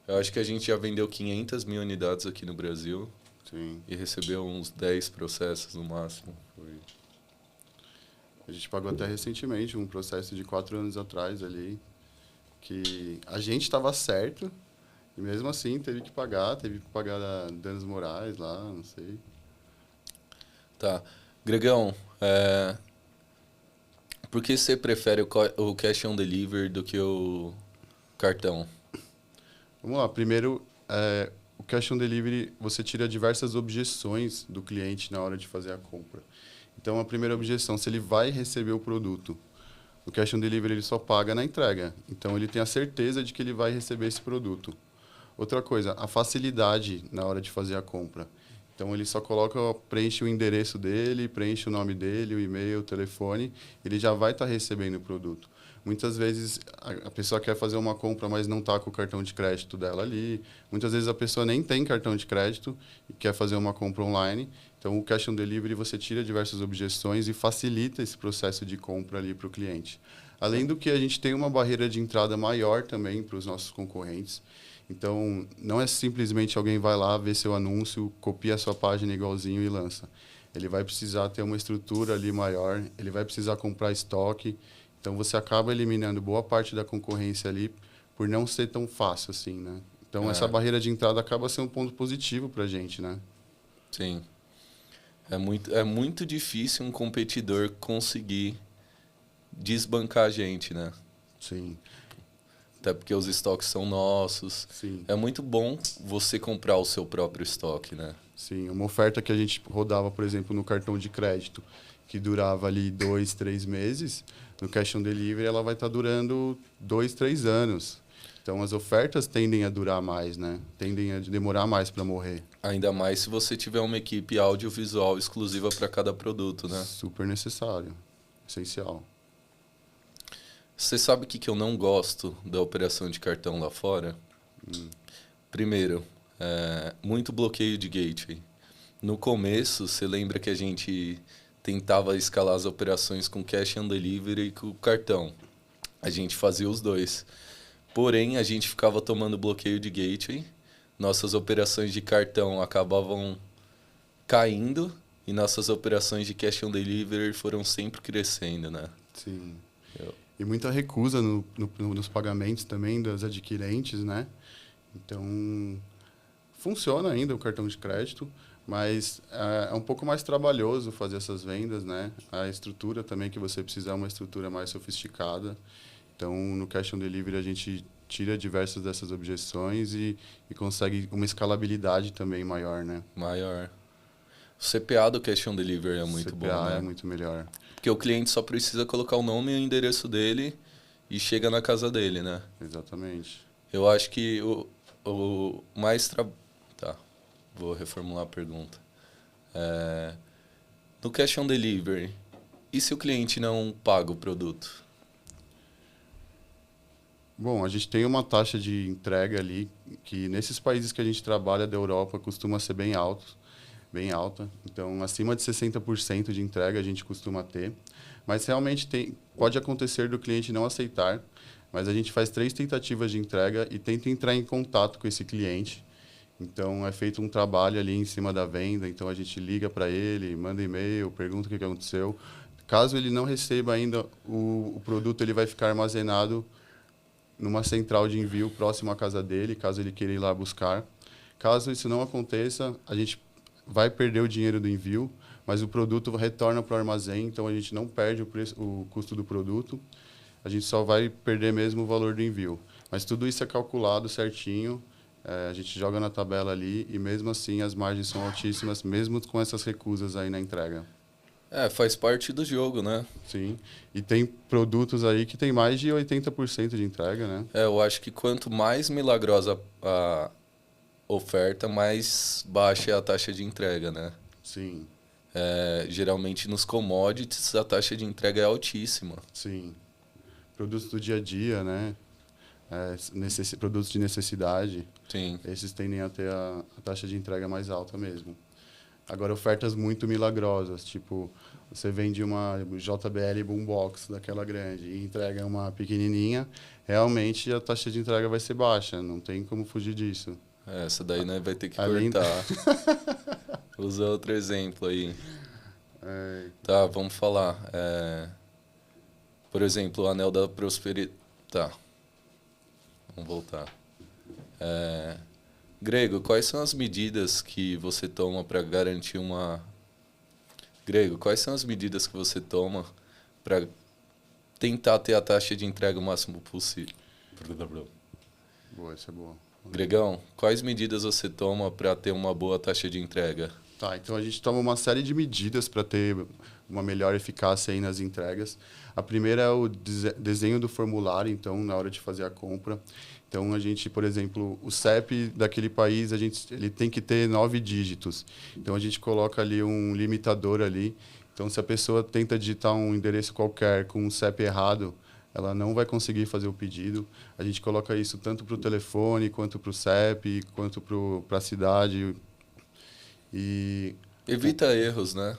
Eu acho que a gente já vendeu 500 mil unidades aqui no Brasil Sim. e recebeu uns 10 processos no máximo. A gente pagou até recentemente um processo de 4 anos atrás ali, que a gente estava certo, e mesmo assim teve que pagar danos morais lá, não sei. Tá. Gregão, por que você prefere o cash on delivery do que o cartão? Vamos lá, primeiro, o cash on delivery, você tira diversas objeções do cliente na hora de fazer a compra. Então, a primeira objeção, se ele vai receber o produto. O cash on delivery ele só paga na entrega. Então, ele tem a certeza de que ele vai receber esse produto. Outra coisa, a facilidade na hora de fazer a compra. Então, ele só preenche o endereço dele, preenche o nome dele, o e-mail, o telefone, ele já vai estar recebendo o produto. Muitas vezes a pessoa quer fazer uma compra, mas não está com o cartão de crédito dela ali. Muitas vezes a pessoa nem tem cartão de crédito e quer fazer uma compra online. Então, o cash on delivery você tira diversas objeções e facilita esse processo de compra ali para o cliente. Além do que a gente tem uma barreira de entrada maior também para os nossos concorrentes. Então, não é simplesmente alguém vai lá, vê seu anúncio, copia a sua página igualzinho e lança. Ele vai precisar ter uma estrutura ali maior, ele vai precisar comprar estoque. Então, você acaba eliminando boa parte da concorrência ali por não ser tão fácil assim, né? Então, essa barreira de entrada acaba sendo um ponto positivo para a gente, né? Sim. É muito difícil um competidor conseguir desbancar a gente, né? Sim. Até porque os estoques são nossos. Sim. É muito bom você comprar o seu próprio estoque, né? Sim, uma oferta que a gente rodava, por exemplo, no cartão de crédito, que durava ali 2, 3 meses, no cash on delivery ela vai estar durando 2, 3 anos. Então as ofertas tendem a durar mais, né? Tendem a demorar mais para morrer. Ainda mais se você tiver uma equipe audiovisual exclusiva para cada produto, né? Super necessário, essencial. Você sabe o que eu não gosto da operação de cartão lá fora? Primeiro, muito bloqueio de gateway. No começo, você lembra que a gente tentava escalar as operações com cash on delivery e com cartão. A gente fazia os dois. Porém, a gente ficava tomando bloqueio de gateway. Nossas operações de cartão acabavam caindo e nossas operações de cash on delivery foram sempre crescendo, né? Sim. E muita recusa nos pagamentos também das adquirentes, né? Então, funciona ainda o cartão de crédito, mas é um pouco mais trabalhoso fazer essas vendas, né? A estrutura também que você precisa é uma estrutura mais sofisticada. Então, no cash on delivery a gente tira diversas dessas objeções e consegue uma escalabilidade também maior, né? Maior. O CPA do cash on delivery é muito bom, CPA né? é muito melhor. Porque o cliente só precisa colocar o nome e o endereço dele e chega na casa dele, né? Exatamente. Eu acho que o mais... Tá, vou reformular a pergunta. No cash on delivery, e se o cliente não paga o produto? Bom, a gente tem uma taxa de entrega ali que nesses países que a gente trabalha da Europa costuma ser bem alta. Então, acima de 60% de entrega a gente costuma ter. Mas realmente pode acontecer do cliente não aceitar, mas a gente faz 3 tentativas de entrega e tenta entrar em contato com esse cliente. Então, é feito um trabalho ali em cima da venda. Então, a gente liga para ele, manda e-mail, pergunta o que aconteceu. Caso ele não receba ainda o produto, ele vai ficar armazenado numa central de envio próximo à casa dele, caso ele queira ir lá buscar. Caso isso não aconteça, a gente vai perder o dinheiro do envio, mas o produto retorna para o armazém, então a gente não perde o custo do produto, a gente só vai perder mesmo o valor do envio. Mas tudo isso é calculado certinho, a gente joga na tabela ali e mesmo assim as margens são altíssimas, mesmo com essas recusas aí na entrega. Faz parte do jogo, né? Sim, e tem produtos aí que tem mais de 80% de entrega, né? Eu acho que quanto mais milagrosa a oferta, mais baixa é a taxa de entrega, né? Sim. Geralmente nos commodities a taxa de entrega é altíssima. Sim. Produtos do dia a dia, né? produtos de necessidade, Sim. esses tendem a ter a taxa de entrega mais alta mesmo. Agora, ofertas muito milagrosas, tipo, você vende uma JBL Boombox daquela grande e entrega uma pequenininha, realmente a taxa de entrega vai ser baixa, não tem como fugir disso. Essa daí nós vai ter que Além- cortar. Usa outro exemplo aí. É, Tá, vamos falar. Por exemplo, o Anel da Prosperidade. Tá. Vamos voltar. Grego, quais são as medidas que você toma para garantir uma... Grego, quais são as medidas que você toma para tentar ter a taxa de entrega o máximo possível? boa, essa é boa. Gregão, quais medidas você toma para ter uma boa taxa de entrega? Tá, então a gente toma uma série de medidas para ter uma melhor eficácia aí nas entregas. A primeira é o desenho do formulário, então, na hora de fazer a compra. Então, a gente, por exemplo, o CEP daquele país, ele tem que ter 9 dígitos. Então, a gente coloca ali um limitador ali. Então, se a pessoa tenta digitar um endereço qualquer com um CEP errado, ela não vai conseguir fazer o pedido. A gente coloca isso tanto para o telefone, quanto para o CEP, quanto para a cidade. E Evita erros, né?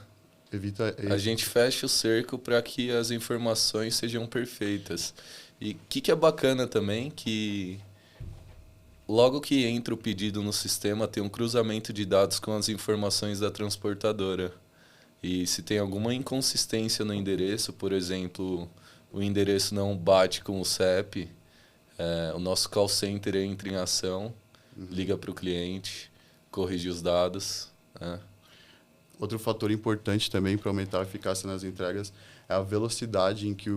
evita... A gente fecha o cerco para que as informações sejam perfeitas. E o que é bacana também, que logo que entra o pedido no sistema, tem um cruzamento de dados com as informações da transportadora. E se tem alguma inconsistência no endereço, por exemplo, o endereço não bate com o CEP, o nosso call center entra em ação, liga para o cliente, corrige os dados. Né? Outro fator importante também para aumentar a eficácia nas entregas é a velocidade em que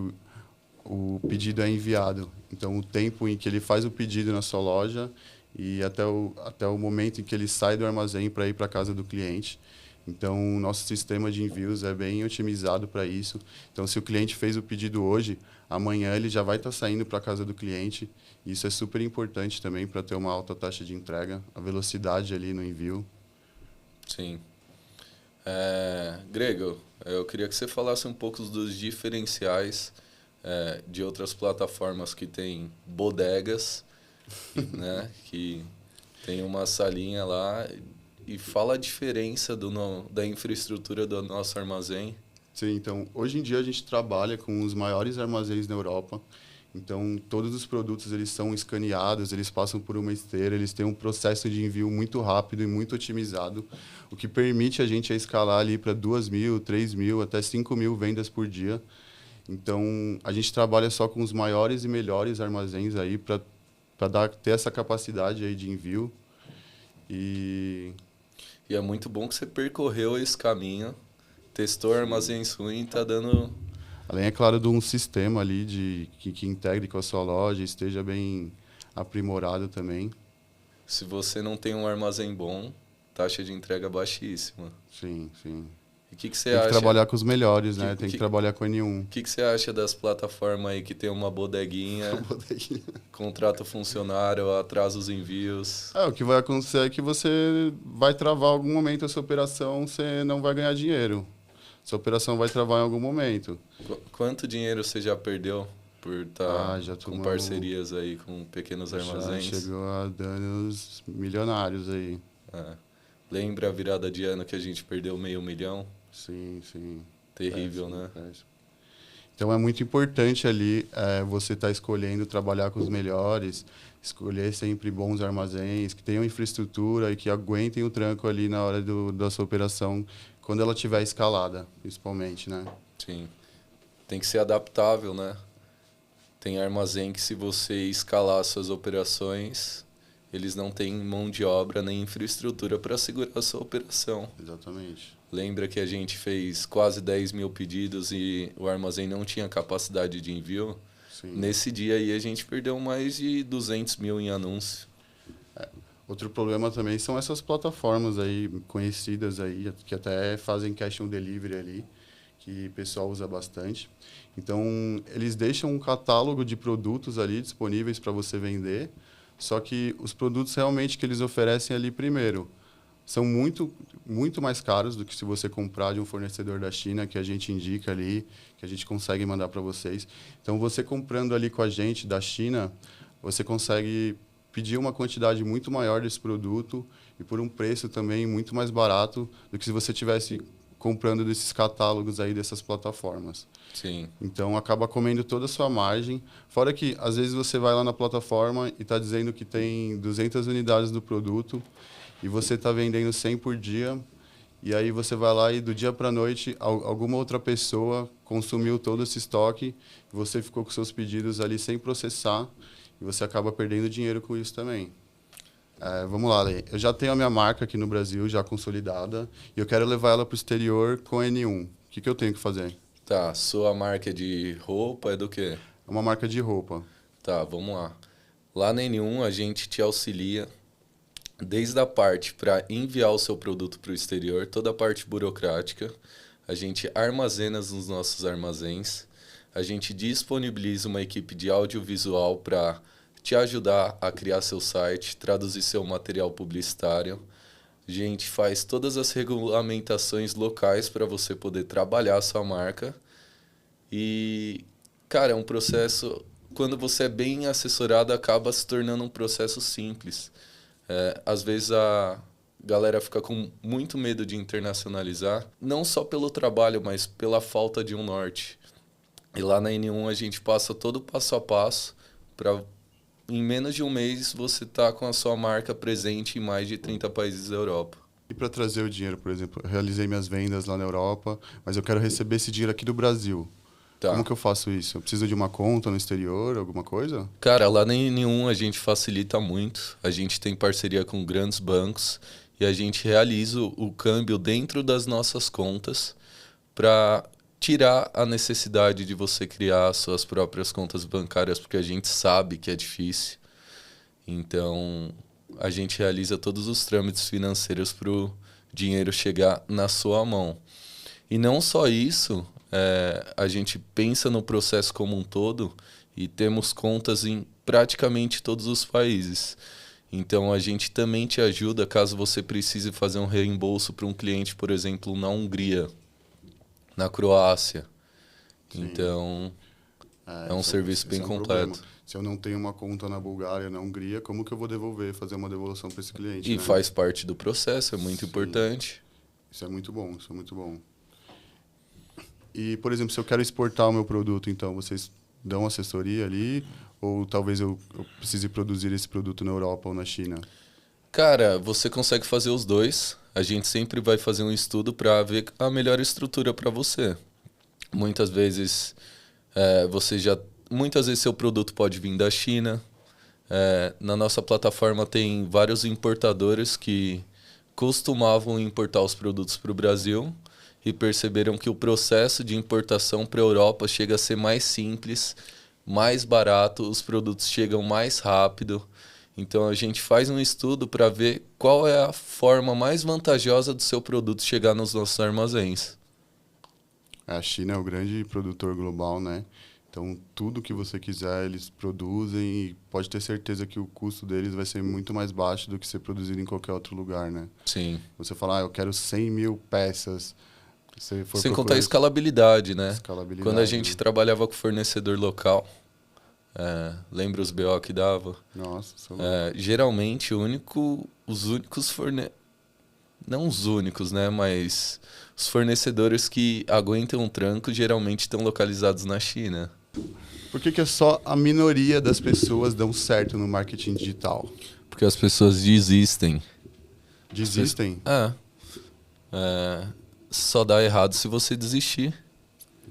o pedido é enviado. Então, o tempo em que ele faz o pedido na sua loja e até o momento em que ele sai do armazém para ir para a casa do cliente. Então, o nosso sistema de envios é bem otimizado para isso. Então, se o cliente fez o pedido hoje, amanhã ele já vai estar saindo para a casa do cliente. Isso é super importante também para ter uma alta taxa de entrega, a velocidade ali no envio. Sim. Grego, eu queria que você falasse um pouco dos diferenciais de outras plataformas que tem bodegas, né, que tem uma salinha lá, e fala a diferença da infraestrutura do nosso armazém. Sim, então, hoje em dia a gente trabalha com os maiores armazéns na Europa. Então, todos os produtos eles são escaneados, eles passam por uma esteira, eles têm um processo de envio muito rápido e muito otimizado, o que permite a gente escalar ali para 2.000, 3.000, até 5.000 vendas por dia. Então, a gente trabalha só com os maiores e melhores armazéns aí para ter essa capacidade aí de envio. E é muito bom que você percorreu esse caminho, testou armazéns ruins e está dando... Além, é claro, de um sistema ali que integre com a sua loja, esteja bem aprimorado também. Se você não tem um armazém bom, taxa de entrega baixíssima. Sim, sim. E o que você Tem acha? que trabalhar com os melhores, né? Tem que trabalhar com a N1. O que você acha das plataformas aí que tem uma bodeguinha, contrata o funcionário, atrasa os envios? O que vai acontecer é que você vai travar em algum momento a sua operação, você não vai ganhar dinheiro. Sua operação vai travar em algum momento. Quanto dinheiro você já perdeu por estar com parcerias aí com pequenos armazéns? Já chegou a danos milionários aí. Lembra a virada de ano que a gente perdeu 500 mil? Sim, sim. Terrível, né? Péssimo. Então é muito importante ali você estar escolhendo trabalhar com os melhores, escolher sempre bons armazéns, que tenham infraestrutura e que aguentem o tranco ali na hora da sua operação, quando ela estiver escalada, principalmente, né? Sim. Tem que ser adaptável, né? Tem armazém que, se você escalar suas operações, eles não têm mão de obra nem infraestrutura para segurar a sua operação. Exatamente. Lembra que a gente fez quase 10 mil pedidos e o armazém não tinha capacidade de envio? Sim. Nesse dia aí a gente perdeu mais de 200 mil em anúncio. Outro problema também são essas plataformas aí conhecidas aí, que até fazem cash on delivery ali, que o pessoal usa bastante. Então, eles deixam um catálogo de produtos ali disponíveis para você vender, só que os produtos realmente que eles oferecem ali primeiro são muito, muito mais caros do que se você comprar de um fornecedor da China, que a gente indica ali, que a gente consegue mandar para vocês. Então, você comprando ali com a gente da China, você consegue pedir uma quantidade muito maior desse produto e por um preço também muito mais barato do que se você tivesse comprando desses catálogos aí dessas plataformas. Sim. Então acaba comendo toda a sua margem. Fora que às vezes você vai lá na plataforma e está dizendo que tem 200 unidades do produto e você está vendendo 100 por dia. E aí você vai lá e do dia para a noite alguma outra pessoa consumiu todo esse estoque, você ficou com seus pedidos ali sem processar e você acaba perdendo dinheiro com isso também. Vamos lá, Lê. Eu já tenho a minha marca aqui no Brasil, já consolidada, e eu quero levar ela para o exterior com a N1. O que eu tenho que fazer? Tá, sua marca de roupa é do quê? É uma marca de roupa. Tá, vamos lá. Lá na N1 a gente te auxilia desde a parte para enviar o seu produto para o exterior, toda a parte burocrática. A gente armazena nos nossos armazéns. A gente disponibiliza uma equipe de audiovisual para te ajudar a criar seu site, traduzir seu material publicitário. A gente faz todas as regulamentações locais para você poder trabalhar a sua marca. E, cara, é um processo, quando você é bem assessorado, acaba se tornando um processo simples. Às vezes a galera fica com muito medo de internacionalizar, não só pelo trabalho, mas pela falta de um norte. E lá na N1 a gente passa todo o passo a passo para, em menos de um mês, você tá com a sua marca presente em mais de 30 países da Europa. E para trazer o dinheiro, por exemplo, eu realizei minhas vendas lá na Europa, mas eu quero receber esse dinheiro aqui do Brasil. Tá. Como que eu faço isso? Eu preciso de uma conta no exterior, alguma coisa? Cara, lá na N1 a gente facilita muito. A gente tem parceria com grandes bancos e a gente realiza o câmbio dentro das nossas contas para tirar a necessidade de você criar suas próprias contas bancárias, porque a gente sabe que é difícil. Então, a gente realiza todos os trâmites financeiros para o dinheiro chegar na sua mão. E não só isso, a gente pensa no processo como um todo e temos contas em praticamente todos os países. Então, a gente também te ajuda caso você precise fazer um reembolso para um cliente, por exemplo, na Hungria, na Croácia. Sim. Então, é um serviço bem completo. Problema. Se eu não tenho uma conta na Bulgária, na Hungria, como que eu vou devolver, fazer uma devolução para esse cliente? E né? faz parte do processo, é muito importante. Isso é muito bom, isso é muito bom. E, por exemplo, se eu quero exportar o meu produto, então, vocês dão assessoria ali? Ou talvez eu precise produzir esse produto na Europa ou na China? Cara, você consegue fazer os dois. A gente sempre vai fazer um estudo para ver a melhor estrutura para você. Muitas vezes muitas vezes seu produto pode vir da China. Na nossa plataforma tem vários importadores que costumavam importar os produtos para o Brasil e perceberam que o processo de importação para a Europa chega a ser mais simples, mais barato, os produtos chegam mais rápido. Então a gente faz um estudo para ver qual é a forma mais vantajosa do seu produto chegar nos nossos armazéns. A China é o grande produtor global, né? Então, tudo que você quiser, eles produzem e pode ter certeza que o custo deles vai ser muito mais baixo do que ser produzido em qualquer outro lugar, né? Sim. Você fala, eu quero 100 mil peças. Sem contar a escalabilidade, né? Escalabilidade, Quando a gente né? trabalhava com fornecedor local, lembra os BO que dava? Nossa, geralmente os únicos não os únicos, né? Mas os fornecedores que aguentam um tranco geralmente estão localizados na China. Por que é só a minoria das pessoas dão certo no marketing digital? Porque as pessoas desistem. Desistem? Só dá errado se você desistir.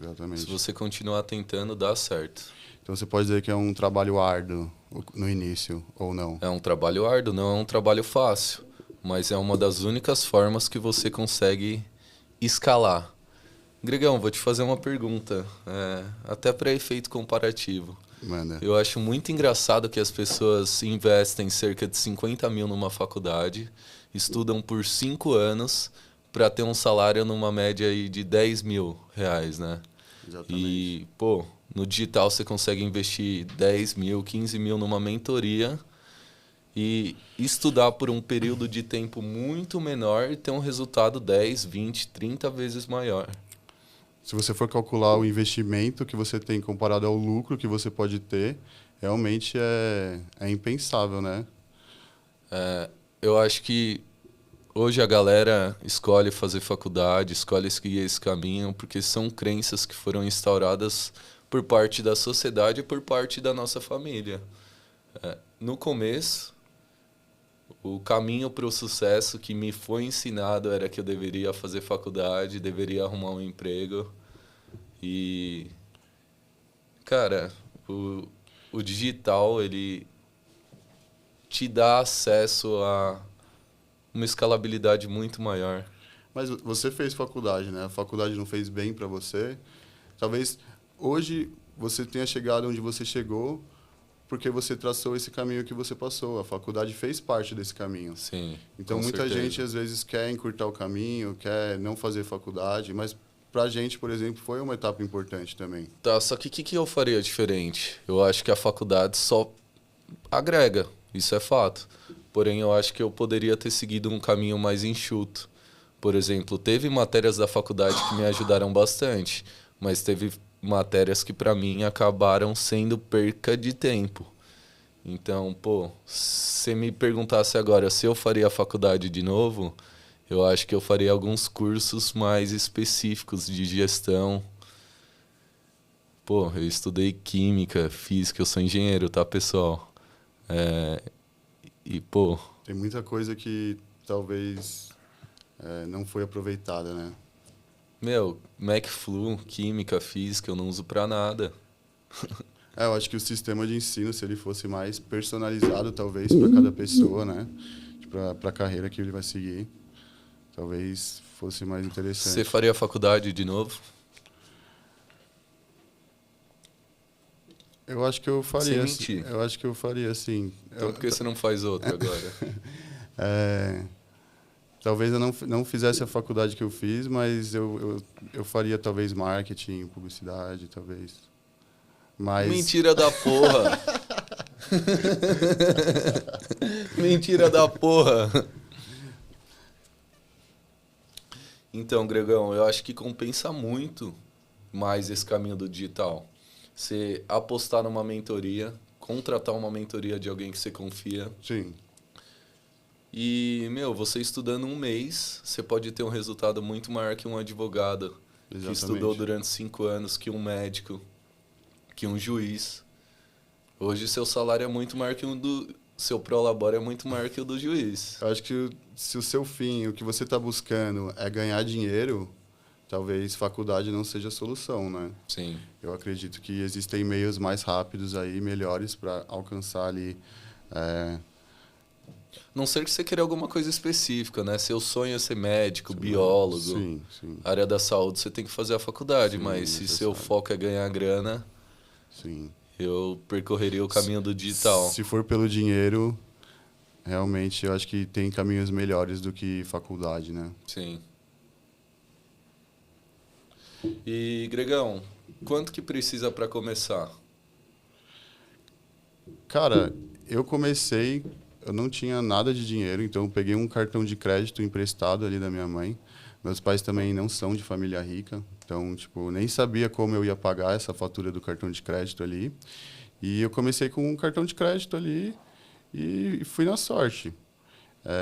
Exatamente. Se você continuar tentando, dá certo. Então você pode dizer que é um trabalho árduo no início, ou não? É um trabalho árduo, não é um trabalho fácil. Mas é uma das únicas formas que você consegue escalar. Gregão, vou te fazer uma pergunta, até para efeito comparativo. Manda. Eu acho muito engraçado que as pessoas investem cerca de 50 mil numa faculdade, estudam por 5 anos para ter um salário numa média aí de 10 mil reais, né? Exatamente. E, no digital você consegue investir 10 mil, 15 mil numa mentoria e estudar por um período de tempo muito menor e ter um resultado 10, 20, 30 vezes maior. Se você for calcular o investimento que você tem comparado ao lucro que você pode ter, realmente é impensável, né? Eu acho que hoje a galera escolhe fazer faculdade, escolhe seguir esse caminho, porque são crenças que foram instauradas por parte da sociedade e por parte da nossa família. No começo, o caminho para o sucesso que me foi ensinado era que eu deveria fazer faculdade, deveria arrumar um emprego. E, cara, o digital, ele te dá acesso a uma escalabilidade muito maior. Mas você fez faculdade, né? A faculdade não fez bem para você. Talvez hoje você tenha chegado onde você chegou porque você traçou esse caminho que você passou. A faculdade fez parte desse caminho. Sim, Então, com muita certeza. gente, às vezes, quer encurtar o caminho, quer não fazer faculdade, mas pra gente, por exemplo, foi uma etapa importante também. Tá, só que o que eu faria diferente? Eu acho que a faculdade só agrega, isso é fato. Porém, eu acho que eu poderia ter seguido um caminho mais enxuto. Por exemplo, teve matérias da faculdade que me ajudaram bastante, mas teve matérias que para mim acabaram sendo perca de tempo. Então, pô, se me perguntasse agora se eu faria a faculdade de novo, eu acho que eu faria alguns cursos mais específicos de gestão. Pô, eu estudei química, física, eu sou engenheiro, tá, pessoal? E, pô, Tem muita coisa que talvez não foi aproveitada, né? meu, McFlu, química, física, eu não uso pra nada. Eu acho que o sistema de ensino, se ele fosse mais personalizado, talvez, para cada pessoa, né? Para a carreira que ele vai seguir, talvez fosse mais interessante. Você faria faculdade de novo? Eu acho que eu faria. Sem mentir. Eu acho que eu faria, sim. Então por que você não faz outra agora? Talvez eu não fizesse a faculdade que eu fiz, mas eu faria talvez marketing, publicidade, talvez. Mas Mentira da porra! Mentira da porra! Então, Gregão, eu acho que compensa muito mais esse caminho do digital. Você apostar numa mentoria, contratar uma mentoria de alguém que você confia. sim, E, meu, você estudando um mês, você pode ter um resultado muito maior que um advogado que exatamente. estudou durante 5 anos, que um médico, que um juiz. Hoje seu salário é muito maior que seu prolabore é muito maior que o do juiz. Eu acho que se o seu fim, o que você está buscando é ganhar dinheiro, talvez faculdade não seja a solução, né? Sim. Eu acredito que existem meios mais rápidos aí, melhores para alcançar ali. Não ser que você queira alguma coisa específica, né? Seu sonho é ser médico, biólogo, Sim, sim, área da saúde, você tem que fazer a faculdade. Sim, Mas se seu necessário. foco é ganhar grana, sim. eu percorreria o caminho do digital. Se for pelo dinheiro, realmente eu acho que tem caminhos melhores do que faculdade, né? Sim. E, Gregão, quanto que precisa para começar? Cara, eu não tinha nada de dinheiro, então eu peguei um cartão de crédito emprestado ali da minha mãe. Meus pais também não são de família rica, então, tipo, nem sabia como eu ia pagar essa fatura do cartão de crédito ali. E eu comecei com um cartão de crédito ali e fui na sorte.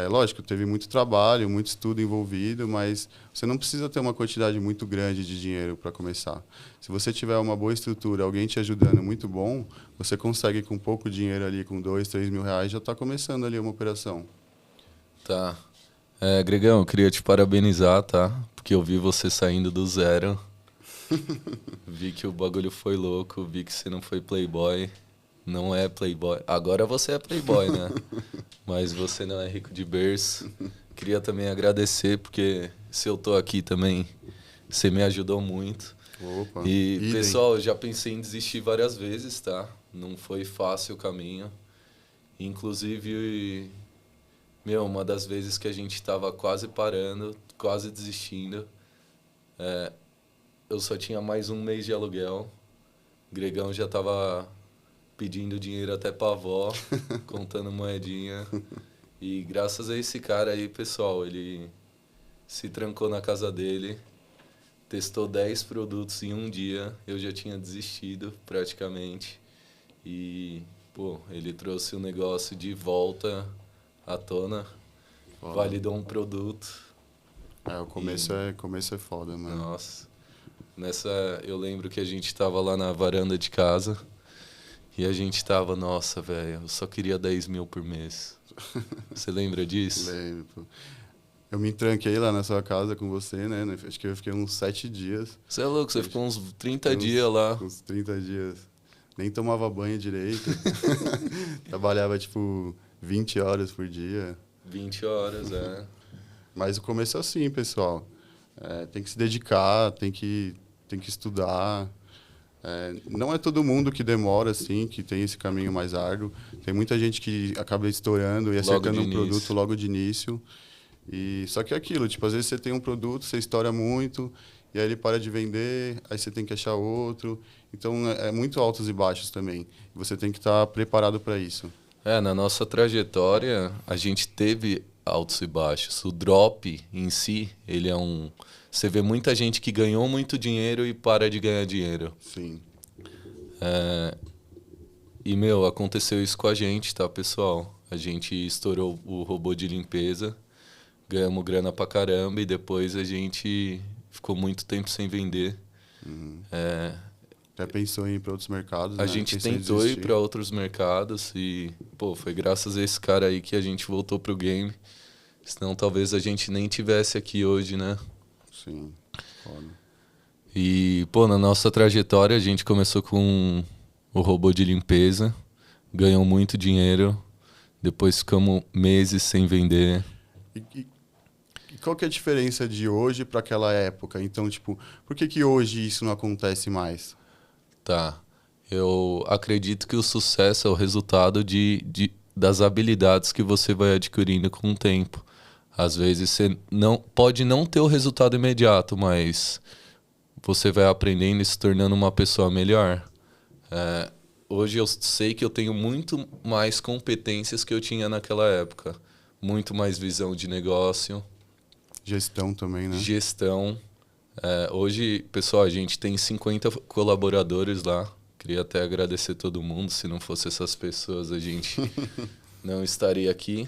Lógico, teve muito trabalho, muito estudo envolvido, mas você não precisa ter uma quantidade muito grande de dinheiro para começar. Se você tiver uma boa estrutura, alguém te ajudando muito bom, você consegue com pouco dinheiro ali, com 2, 3 mil reais, já está começando ali uma operação. Tá. Gregão, eu queria te parabenizar, tá? Porque eu vi você saindo do zero. Vi que o bagulho foi louco, vi que você não foi playboy. Não é playboy. Agora você é playboy, né? Mas você não é rico de berço. Queria também agradecer, porque se eu tô aqui também, você me ajudou muito. Opa, E, idem. pessoal, eu já pensei em desistir várias vezes, tá? Não foi fácil o caminho. Inclusive, uma das vezes que a gente tava quase parando, quase desistindo, eu só tinha mais um mês de aluguel. O Gregão já tava pedindo dinheiro até pra avó, contando moedinha. E graças a esse cara aí, pessoal, ele se trancou na casa dele, testou 10 produtos em um dia, eu já tinha desistido praticamente. E, pô, ele trouxe o negócio de volta à tona, Foda. validou um produto. O começo é foda, mano. Nossa. Eu lembro que a gente tava lá na varanda de casa e a gente tava, nossa, velho, eu só queria 10 mil por mês. Você lembra disso? Lembro, pô. Eu me tranquei lá na sua casa com você, né? Acho que eu fiquei uns 7 dias. Você é louco, você ficou uns 30 dias lá. Uns 30 dias. Nem tomava banho direito. Trabalhava, 20 horas por dia. 20 horas, é. Mas o começo é assim, pessoal. Tem que se dedicar, tem que estudar. Não é todo mundo que demora, assim, que tem esse caminho mais árduo. Tem muita gente que acaba estourando e acertando um produto logo de início. Só que é aquilo, às vezes você tem um produto, você estoura muito, e aí ele para de vender, aí você tem que achar outro. Então, é muito altos e baixos também. Você tem que estar preparado para isso. Na nossa trajetória, a gente teve altos e baixos. O drop em si, ele é um... Você vê muita gente que ganhou muito dinheiro e para de ganhar dinheiro. Sim. E, aconteceu isso com a gente, tá, pessoal? A gente estourou o robô de limpeza, ganhamos grana pra caramba e depois a gente ficou muito tempo sem vender. Uhum. Já pensou em ir para outros mercados? A gente tentou ir para outros mercados e, pô, foi graças a esse cara aí que a gente voltou pro game. Senão talvez a gente nem tivesse aqui hoje, né? Sim, foda. E, pô, na nossa trajetória a gente começou com o robô de limpeza, ganhou muito dinheiro, depois ficamos meses sem vender. E qual que é a diferença de hoje para aquela época? Então, por que hoje isso não acontece mais? Tá. Eu acredito que o sucesso é o resultado das habilidades que você vai adquirindo com o tempo. Às vezes você pode não ter o resultado imediato, mas você vai aprendendo e se tornando uma pessoa melhor. Hoje eu sei que eu tenho muito mais competências que eu tinha naquela época. Muito mais visão de negócio. Gestão também, né? Gestão. Hoje, pessoal, a gente tem 50 colaboradores lá. Queria até agradecer todo mundo. Se não fosse essas pessoas, a gente não estaria aqui.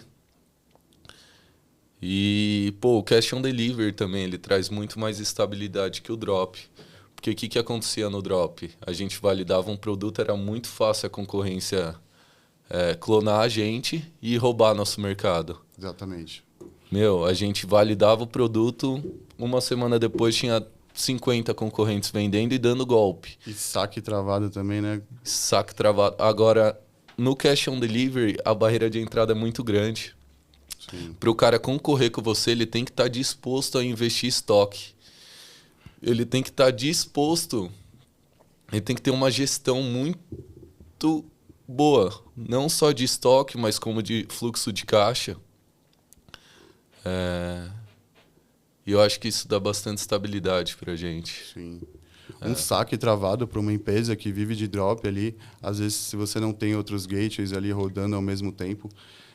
E, pô, o Cash on Delivery também, ele traz muito mais estabilidade que o Drop. Porque o que acontecia no Drop? A gente validava um produto, era muito fácil a concorrência clonar a gente e roubar nosso mercado. Exatamente. A gente validava o produto, uma semana depois tinha 50 concorrentes vendendo e dando golpe. E saque travado também, né? Saque travado. Agora, no Cash on Delivery, a barreira de entrada é muito grande. Para o cara concorrer com você, ele tem que estar disposto a investir estoque. Ele tem que estar disposto... Ele tem que ter uma gestão muito boa. Não só de estoque, mas como de fluxo de caixa. E eu acho que isso dá bastante estabilidade pra gente. Sim. Um saque travado para uma empresa que vive de drop ali, às vezes se você não tem outros gateways ali rodando ao mesmo tempo,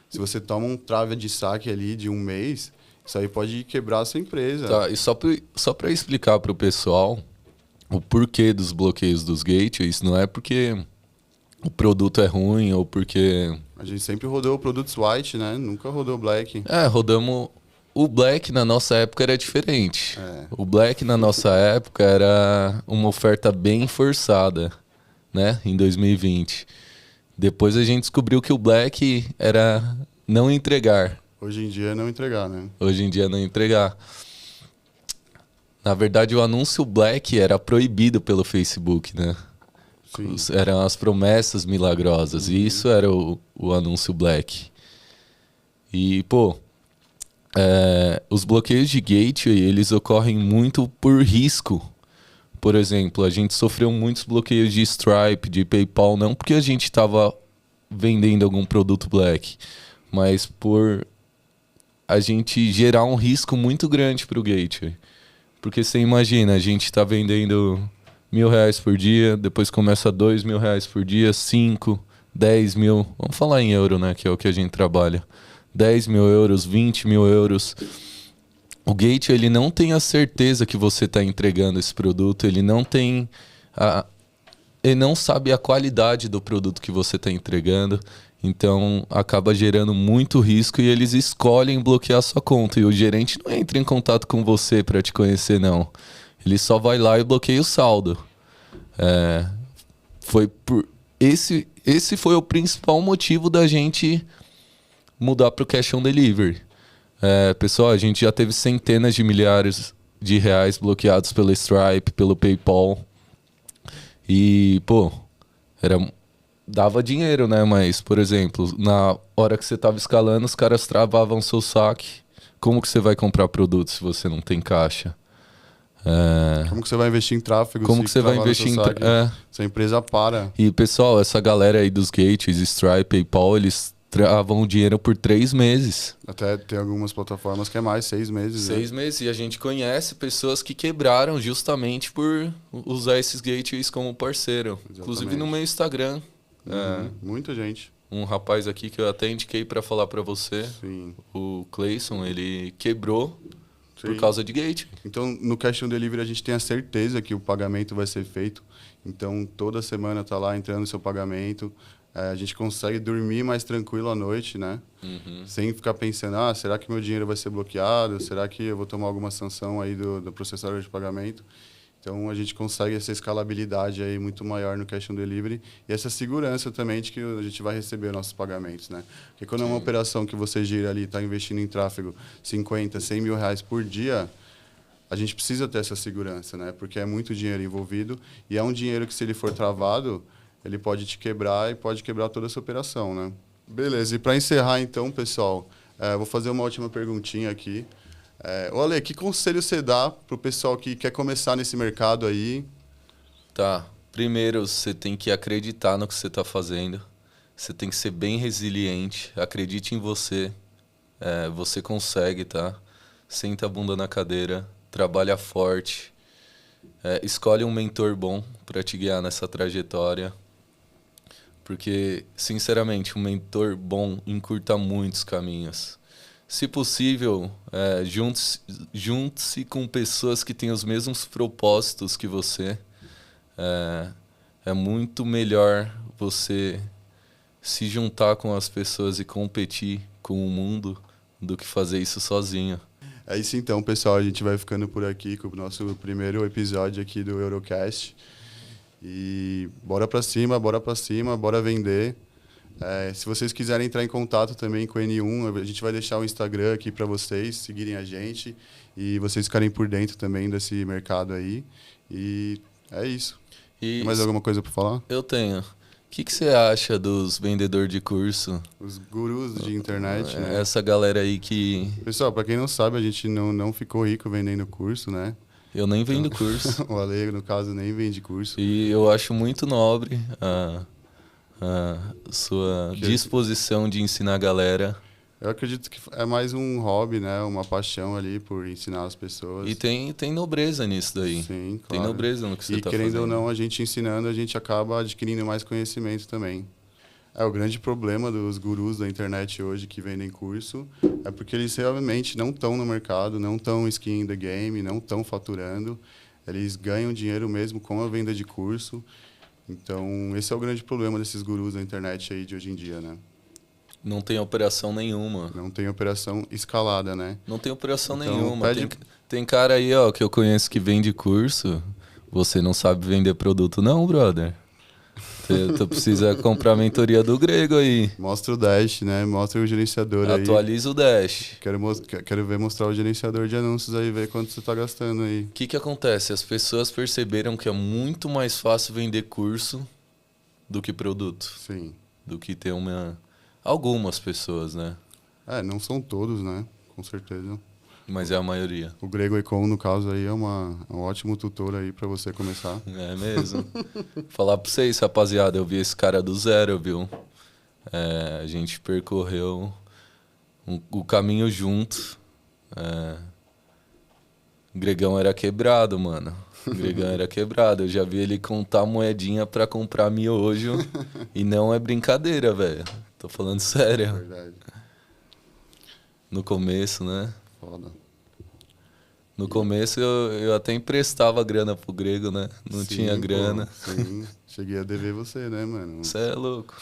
se você toma um trave de saque ali de um mês, isso aí pode quebrar a sua empresa. Tá, e só para explicar pro pessoal o porquê dos bloqueios dos gateways, não é porque o produto é ruim ou porque... A gente sempre rodou produtos white, né? Nunca rodou black. Rodamos... O Black na nossa época era diferente. O Black na nossa época era uma oferta bem forçada, né? Em 2020. Depois a gente descobriu que o Black era não entregar. Hoje em dia é não entregar, né? Hoje em dia é não entregar. Na verdade, o anúncio Black era proibido pelo Facebook, né? Sim. Eram as promessas milagrosas. E isso era o anúncio Black. E, pô... os bloqueios de gateway, eles ocorrem muito por risco. Por exemplo, a gente sofreu muitos bloqueios de Stripe, de PayPal, não porque a gente estava vendendo algum produto black, mas por a gente gerar um risco muito grande para o gateway. Porque você imagina, a gente está vendendo R$1.000 por dia, depois começa R$2.000 por dia, 5, 10 mil, vamos falar em euro, né, que é o que a gente trabalha. 10 mil euros, 20 mil euros. O gateway, ele não tem a certeza que você está entregando esse produto, ele não tem ele não sabe a qualidade do produto que você está entregando. Então, acaba gerando muito risco e eles escolhem bloquear sua conta. E o gerente não entra em contato com você para te conhecer, não. Ele só vai lá e bloqueia o saldo. Esse foi o principal motivo da gente mudar para o Cash on Delivery. Pessoal, a gente já teve centenas de milhares de reais bloqueados pelo Stripe, pelo PayPal. E, pô, dava dinheiro, né? Mas, por exemplo, na hora que você estava escalando, os caras travavam seu saque. Como que você vai comprar produto se você não tem caixa? Como que você vai investir em tráfego? Como que você vai investir em tráfego? Se a empresa para. E, pessoal, essa galera aí dos gateways, Stripe, PayPal, eles travam o dinheiro por 3 meses. Até tem algumas plataformas que é mais, 6 meses. 6 meses. E a gente conhece pessoas que quebraram justamente por usar esses gateways como parceiro. Exatamente. Inclusive no meu Instagram. Muita gente. Um rapaz aqui que eu até indiquei para falar para você, Sim. o Clayson, ele quebrou por Sim. causa de gateway. Então, no Cash on Delivery, a gente tem a certeza que o pagamento vai ser feito. Então, toda semana tá lá entrando o seu pagamento. A gente consegue dormir mais tranquilo à noite, né? Sem ficar pensando, será que meu dinheiro vai ser bloqueado? Será que eu vou tomar alguma sanção aí do processador de pagamento? Então, a gente consegue essa escalabilidade aí muito maior no Cash on Delivery e essa segurança também de que a gente vai receber nossos pagamentos, né? Porque quando é uma operação que você gira ali, está investindo em tráfego 50, 100 mil reais por dia, a gente precisa ter essa segurança, né? Porque é muito dinheiro envolvido e é um dinheiro que, se ele for travado, ele pode te quebrar e pode quebrar toda essa operação, né? Beleza, e para encerrar então, pessoal, vou fazer uma última perguntinha aqui. Ale, que conselho você dá pro pessoal que quer começar nesse mercado aí? Tá. Primeiro, você tem que acreditar no que você está fazendo. Você tem que ser bem resiliente. Acredite em você. Você consegue, tá? Senta a bunda na cadeira. Trabalha forte. Escolhe um mentor bom para te guiar nessa trajetória. Porque, sinceramente, um mentor bom encurta muitos caminhos. Se possível, junte-se com pessoas que têm os mesmos propósitos que você. É muito melhor você se juntar com as pessoas e competir com o mundo do que fazer isso sozinho. É isso então, pessoal. A gente vai ficando por aqui com o nosso primeiro episódio aqui do Eurocast. E bora pra cima, bora vender. Se vocês quiserem entrar em contato também com o N1, a gente vai deixar o Instagram aqui para vocês seguirem a gente e vocês ficarem por dentro também desse mercado aí. E é isso. Tem mais alguma coisa para falar? Eu tenho. O que você acha dos vendedores de curso? Os gurus de internet, né? Essa galera aí que... Pessoal, para quem não sabe, a gente não ficou rico vendendo curso, né? Eu nem vendo curso. O Ale, no caso, nem vende curso. E eu acho muito nobre a sua disposição de ensinar a galera. Eu acredito que é mais um hobby, né? Uma paixão ali por ensinar as pessoas. E tem nobreza nisso daí. Sim, claro. Tem nobreza no que você está fazendo. E querendo ou não, a gente ensinando, a gente acaba adquirindo mais conhecimento também. O grande problema dos gurus da internet hoje que vendem curso é porque eles realmente não estão no mercado, não estão skin in the game, não estão faturando. Eles ganham dinheiro mesmo com a venda de curso. Então, esse é o grande problema desses gurus da internet aí de hoje em dia, né? Não tem operação nenhuma. Não tem operação escalada, né? Não tem operação então, nenhuma. Pede... Tem cara aí, ó, que eu conheço que vende curso. Você não sabe vender produto não, brother. Tu precisa comprar a mentoria do Grego aí. Mostra o Dash, né? Mostra o gerenciador aí. Atualiza o Dash. Quero ver mostrar o gerenciador de anúncios aí, ver quanto você tá gastando aí. O que acontece? As pessoas perceberam que é muito mais fácil vender curso do que produto. Sim. Do que ter algumas pessoas, né? Não são todos, né? Com certeza. Mas é a maioria. O Grego Econ, no caso aí, é um ótimo tutor aí pra você começar. É mesmo. Falar pra vocês, rapaziada, eu vi esse cara do zero, viu? A gente percorreu o caminho junto. O Gregão era quebrado, mano. O Gregão era quebrado. Eu já vi ele contar moedinha pra comprar miojo. E não é brincadeira, velho. Tô falando sério. É verdade. No começo, né? Foda. No começo eu até emprestava grana pro Grego, né? Não tinha grana. Pô, sim. Cheguei a dever você, né, mano? Você é louco.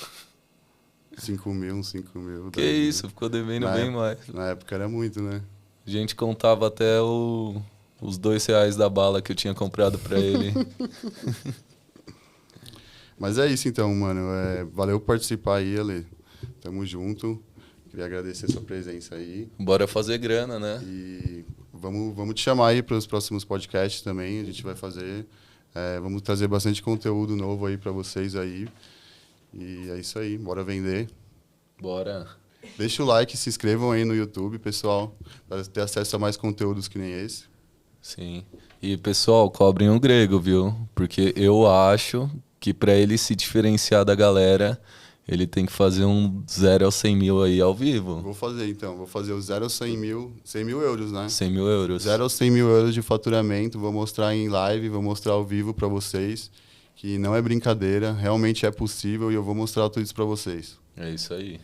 5 mil, 5 mil. Que isso, ficou devendo bem mais. Na época era muito, né? A gente contava até os R$2 da bala que eu tinha comprado pra ele. Mas é isso então, mano. Valeu por participar aí, Ale. Tamo junto. Queria agradecer sua presença aí. Bora fazer grana, né? E vamos te chamar aí para os próximos podcasts também. A gente vai fazer. Vamos trazer bastante conteúdo novo aí para vocês aí. E é isso aí. Bora vender. Bora. Deixa o like, se inscrevam aí no YouTube, pessoal, para ter acesso a mais conteúdos que nem esse. Sim. E, pessoal, cobrem o grego, viu? Porque eu acho que para ele se diferenciar da galera, ele tem que fazer um 0 a 100 mil aí ao vivo. Vou fazer então. Vou fazer o 0 a 100 mil. 100 mil euros, né? 100 mil euros. 0 a 100 mil euros de faturamento. Vou mostrar em live, vou mostrar ao vivo para vocês. Que não é brincadeira, realmente é possível e eu vou mostrar tudo isso para vocês. É isso aí.